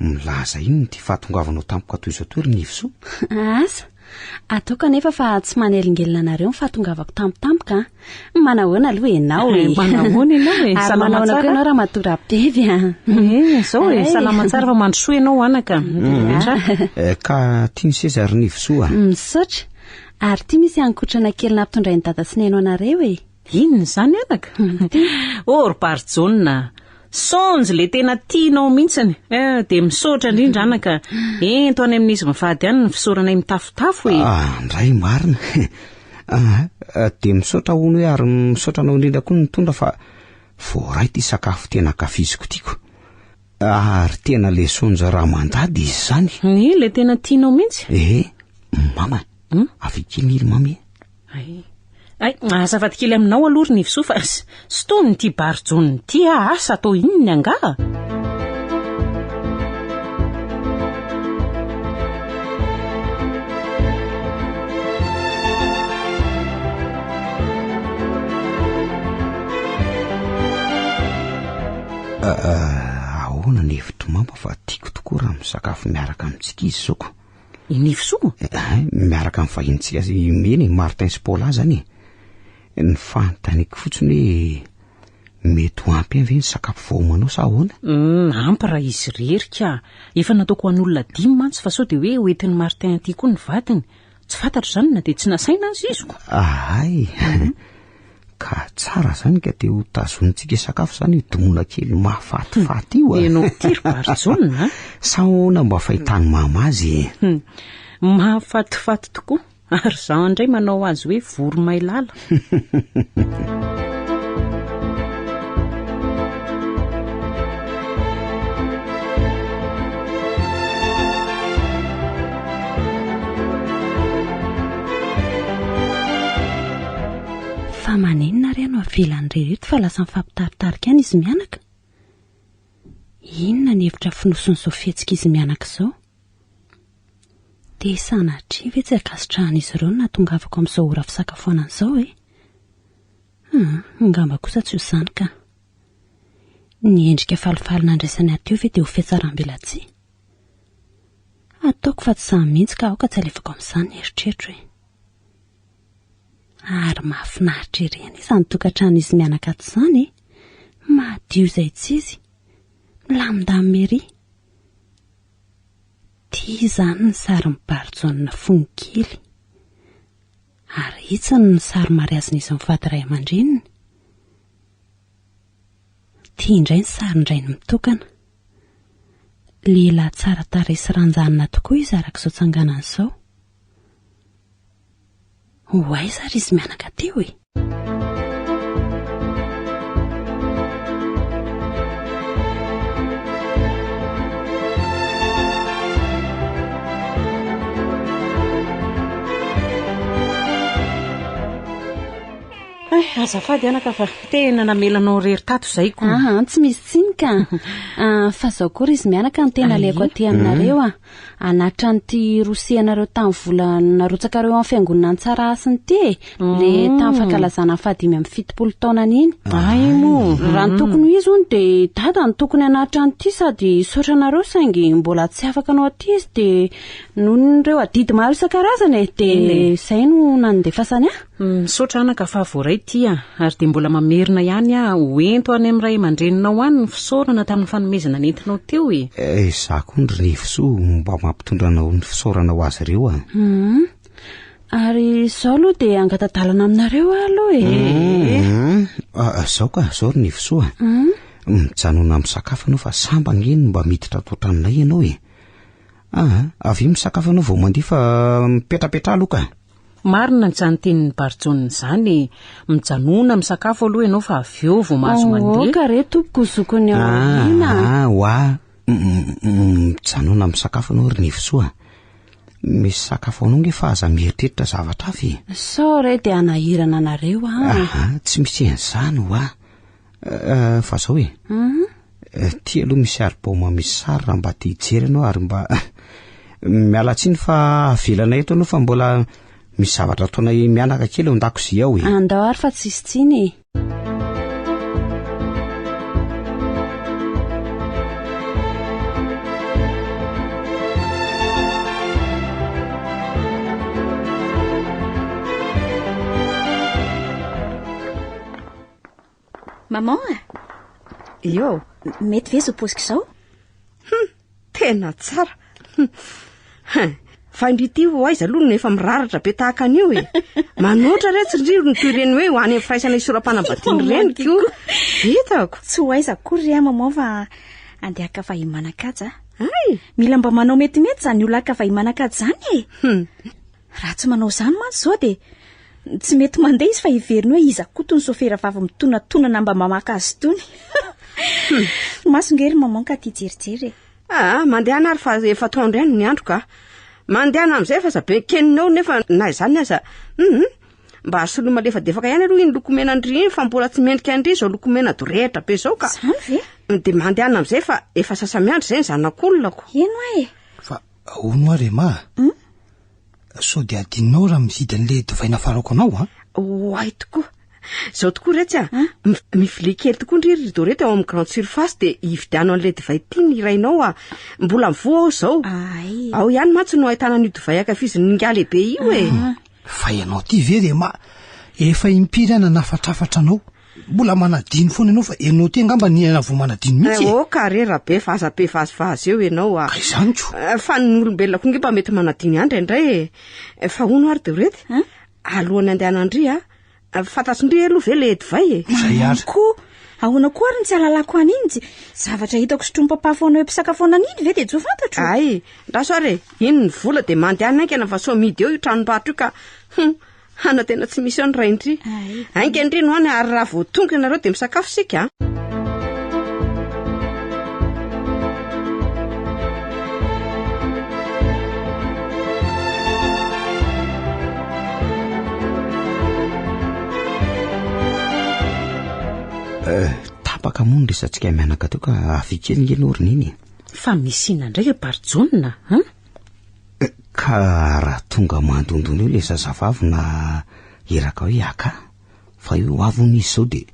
Milaza iny ty fahatongavanao tampoka toy izao toery ny viso. Asa, ataoko nefa fa tsy manelingelina anareo ny fahatongavako tampotampoka. Manahoana aloha ianao e. Manahoana ianao e. Salama tsara ianao raha matora bevy. Zao e, salama tsara fa mandrosoa ianao anaka. Ka tiany seza ry ny viso. Misaotra. Ary ty misy ankotrana kely nampitondray ny dada sy neno anareo e. Inona zany anaka? Ry Barjona, sonjy le tena tianao mihitsiny. De misaotra indrindra anaka. Ento any amin'izy mivady any ny fisoranay mitafotafo e. Ndray marina. De misaotra hono hoe ary misaotra anao indrindra koa nitondra fa voaray ty sakafo tena kafiziko tiako. Ary tena le sonjy raha mandady izy zany. Le tena tianao mihitsy. Mama. Avy mily mami. Ay, azafady kely aminao aloha ny viso fa stony ty Barjona ty asa atao inony anga? Ahoana ny hevitro mama fa tiako tokoa raha misakafo miaraka amintsika izy zao ko. Ny viso? Miaraka amin'ny vahintsika meny Martin sy Paula zany. Ny fanontaniako fotsiny hoe mety ho ampy avy ny sakafo voamanao sa ahoana? Ampy raha izy rerika. Efa nataoko an'olona 5 mantsy fa sao de hoe hoentin'ny Martin ty koa ny vadiny. Tsy fantatro zany na de tsy nasaina azy iziko. Ay. Ka tsara zany ka te ho tazonitsika sakafo zany domona kely mahafatifaty io. Ianao ty ry Barjona. Sa ahoana mba fahitany mama azy? Mahafatifaty tokoa. Ary zaho indray manao azy hoe voromailala. Fa maninona ry ano avelany rehetra fa lasa mifampitaritarika any izy mianaka. Inona ny hevitra finosony zao fihetsika izy mianaka izao? De sanatria ve tsy akasitrahan'izy ireo natongavako amin'izao ora fisakafoanana izao e? Ngamba kosa tsy ho zany ka. Ny endrika falifaly nandraisany aty ve de ho fiatsaram-belatsia? Ataoko fa tsy samy mihitsy ka aoka tsy alefako amin'izany eritreritro e. Ary mahafinaritra ery any izany tokantrano izy mianaka ato izany e. Madio izay tsy izy. Milamindamy ery. Tia zany ny sary Barjona fony kely. Ary itsiny ny sary mariazin'izy mivady ray aman-dreniny. Tia indray ny sary indray ny mitokana. Lehilahy tsara tarehy sy ranjanina tokoa izy arak'izao tsanganana izao. Ho aiza ry izy mianaka teo e? Azafady anaka fa tena namelanao rery tato zay ko. Tsy misy tsinika. Fa zao kory izy mianaka ny tena leko aty aminareo anatra nyty rosianareo tamin'ny vola narotsakareo amin'ny fiangonana tsara asiny ty le tamin'ny fankalazana 570 taona iny. Ay mo. Raha ny tokony izy ony de dada ny tokony anatra nyty sady saotra nareo saingy mbola tsy afaka anao aty izy de nonireo adidy maro isan-karazany de zay no nandefasany misaotra anaka fa voaray tia ary de mbola mamerina ihany hoento any amin'ny ray aman-dreninao any ny fisaorana tamin'ny fanomezana nentinao teo e. Za koa ny rivoso mba mampitondranao ny fisaorana ho azy ireo Ary zao aloha de angatadalana aminareo aloha e. Zao ka zao ry rivoso mijanona amin'ny sakafo anao fa sambangeny mba miditra ato an-tranonay ianao e. avy misakafo anao vao mandia fa mipetrapetra aloka. Marina ny tsanotenin'ny Barjona izany, mijanona misakafo aloha ianao fa avy eo vao mahazo mandeha. Ka re tompoko zokony ao ina. Oa mijanona misakafo anao ry nivosoa. Misy sakafo anao nge fa aza mieritreritra zavatra avy. Sao re dia anahirana anareo tsy misy an'izany oa. Fa zao hoe tia aloha misy ariboma misy sary raha mba tia hijery anao ary mba miala tsiny fa avelana eto anao fa mbola misy zavatra ataona mianaka kely ao an-dakozia ao. Andao ary fa tsisy tsiny. Maman io mety ve zo posika izao? Tena tsara. Fa indrity ho aiza aloha no efa miraratra be tahaka an'io manoatra retsindriro ny toy ireny hoe ho any amin'ny firaisana isoram-panambadiany reny ko. Hitako. Tsy ho aiza akory maman fa andehaka fa himanakaja. Mila mba manao metimety zany olona ka fa himanakaja zany raha tsy manao zany mantsy zao dia tsy mety mandeha izy fa hiveriny hoe iza koa tony sofera vavy mitonantonana mba mamaka azy tony. Masongery maman ka tia jerijery. Mandehana ary fa efa tondro ihany ny andro ka. Mandehana amin'izay fa zabe keninao nefa na izany aza mba asolo malefadefaka ihany aloha iny lokomena andry fa mbola tsy mendrika andry izao lokomena dorehatra be izao ka. Zany ve? Dia mandehana amin'izay fa efa sasamiandry izay ny zanak'olonako. Eno fa ahono ary ma sao dia adinao raha mividy an'le divaina farako anao Oay tokoa. Zao tokoa retsy mivilia kely tokoa ndry dorety ao amin'ny grande surface dia hividianao an'le divay ity ny irainao mbola mivoa ao izao. Ao ihany mantsy no ahitana ny divay akafizin'ny nga lehibe io fa ianao ty ve dia efa impirana nafatrafatra anao mbola manadino foana ianao fa ianao ty angamba ny vo manadino mihitsy. Karera be vazabe vazivazy eo ianao izany ko fa ny olombelona koa nge mba mety manadino ihany indray fa hono ary dorety alohan'ny andehanandry fantatsindry aloha ve le divay zay ary ko ahoana koa ary ny tsy alalako an'iny zavatra hitako sotrompapafona hoe mpisakafoana an'iny ve dia jo fantatro. Raso ary iny ny vola dia mandehana aingana fa so midy eo io tranombarotra io ka hana tena tsy misy eo ny raindry aingandry no any ary raha vao tonga ianareo dia misakafo sika. Tapaka moa ny resantsika mianaka teo ka afikely ny enory niny fa misy ina ndraika Barjona ka raha tonga mandondony eo le zazavavy na iraka hoe aka fa io avon'izy zao dia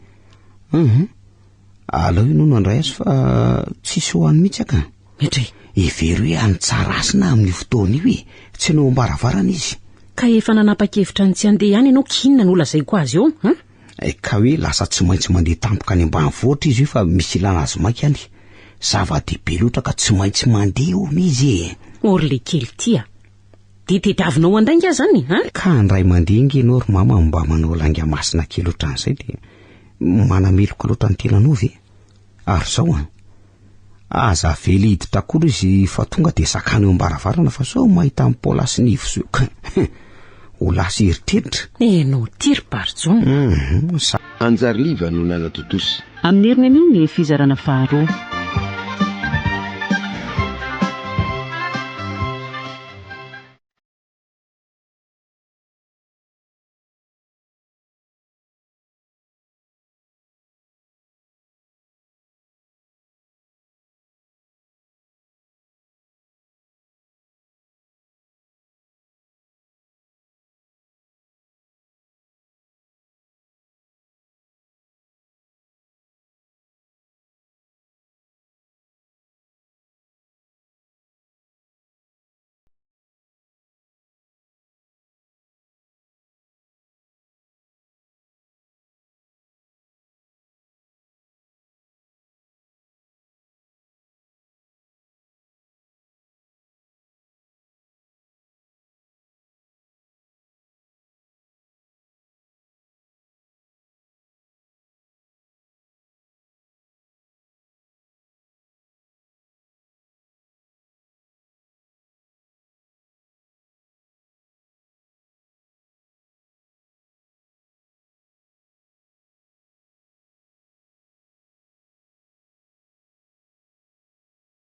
alao io no andray azy fa tsisy hoany mihitsy aka metry ivery hoe anitsarasina amin'ny fotoana io tsy nao ambaravarana izy ka efa nanapa-kevitra ny tsy andeha ihany ianao kinona ny ola zay ko azy eo ka hoe lasa tsy maintsy mandeha tampoka any ambanivohitra izy io fa misy ilana azy mainka any zava-dehibe loatra ka tsy maintsy mandeha ony izy ory le kely tia dia tediavinao andainga zany ka andray mandeha ingy ianao ry mama mba manao langa masina kely oatra an'izay dia manameloka loatra ny tenanao ve ary zao aza vely hiditra kory izy fa tonga dia sakany eo ambaravarana fa sao mahita amin'ny polasy ny ivo ho lasa eritreritra enao tiry Barjona Anjary liva no nanatotosy amin'ny heriny anio ny fizarana faharoa.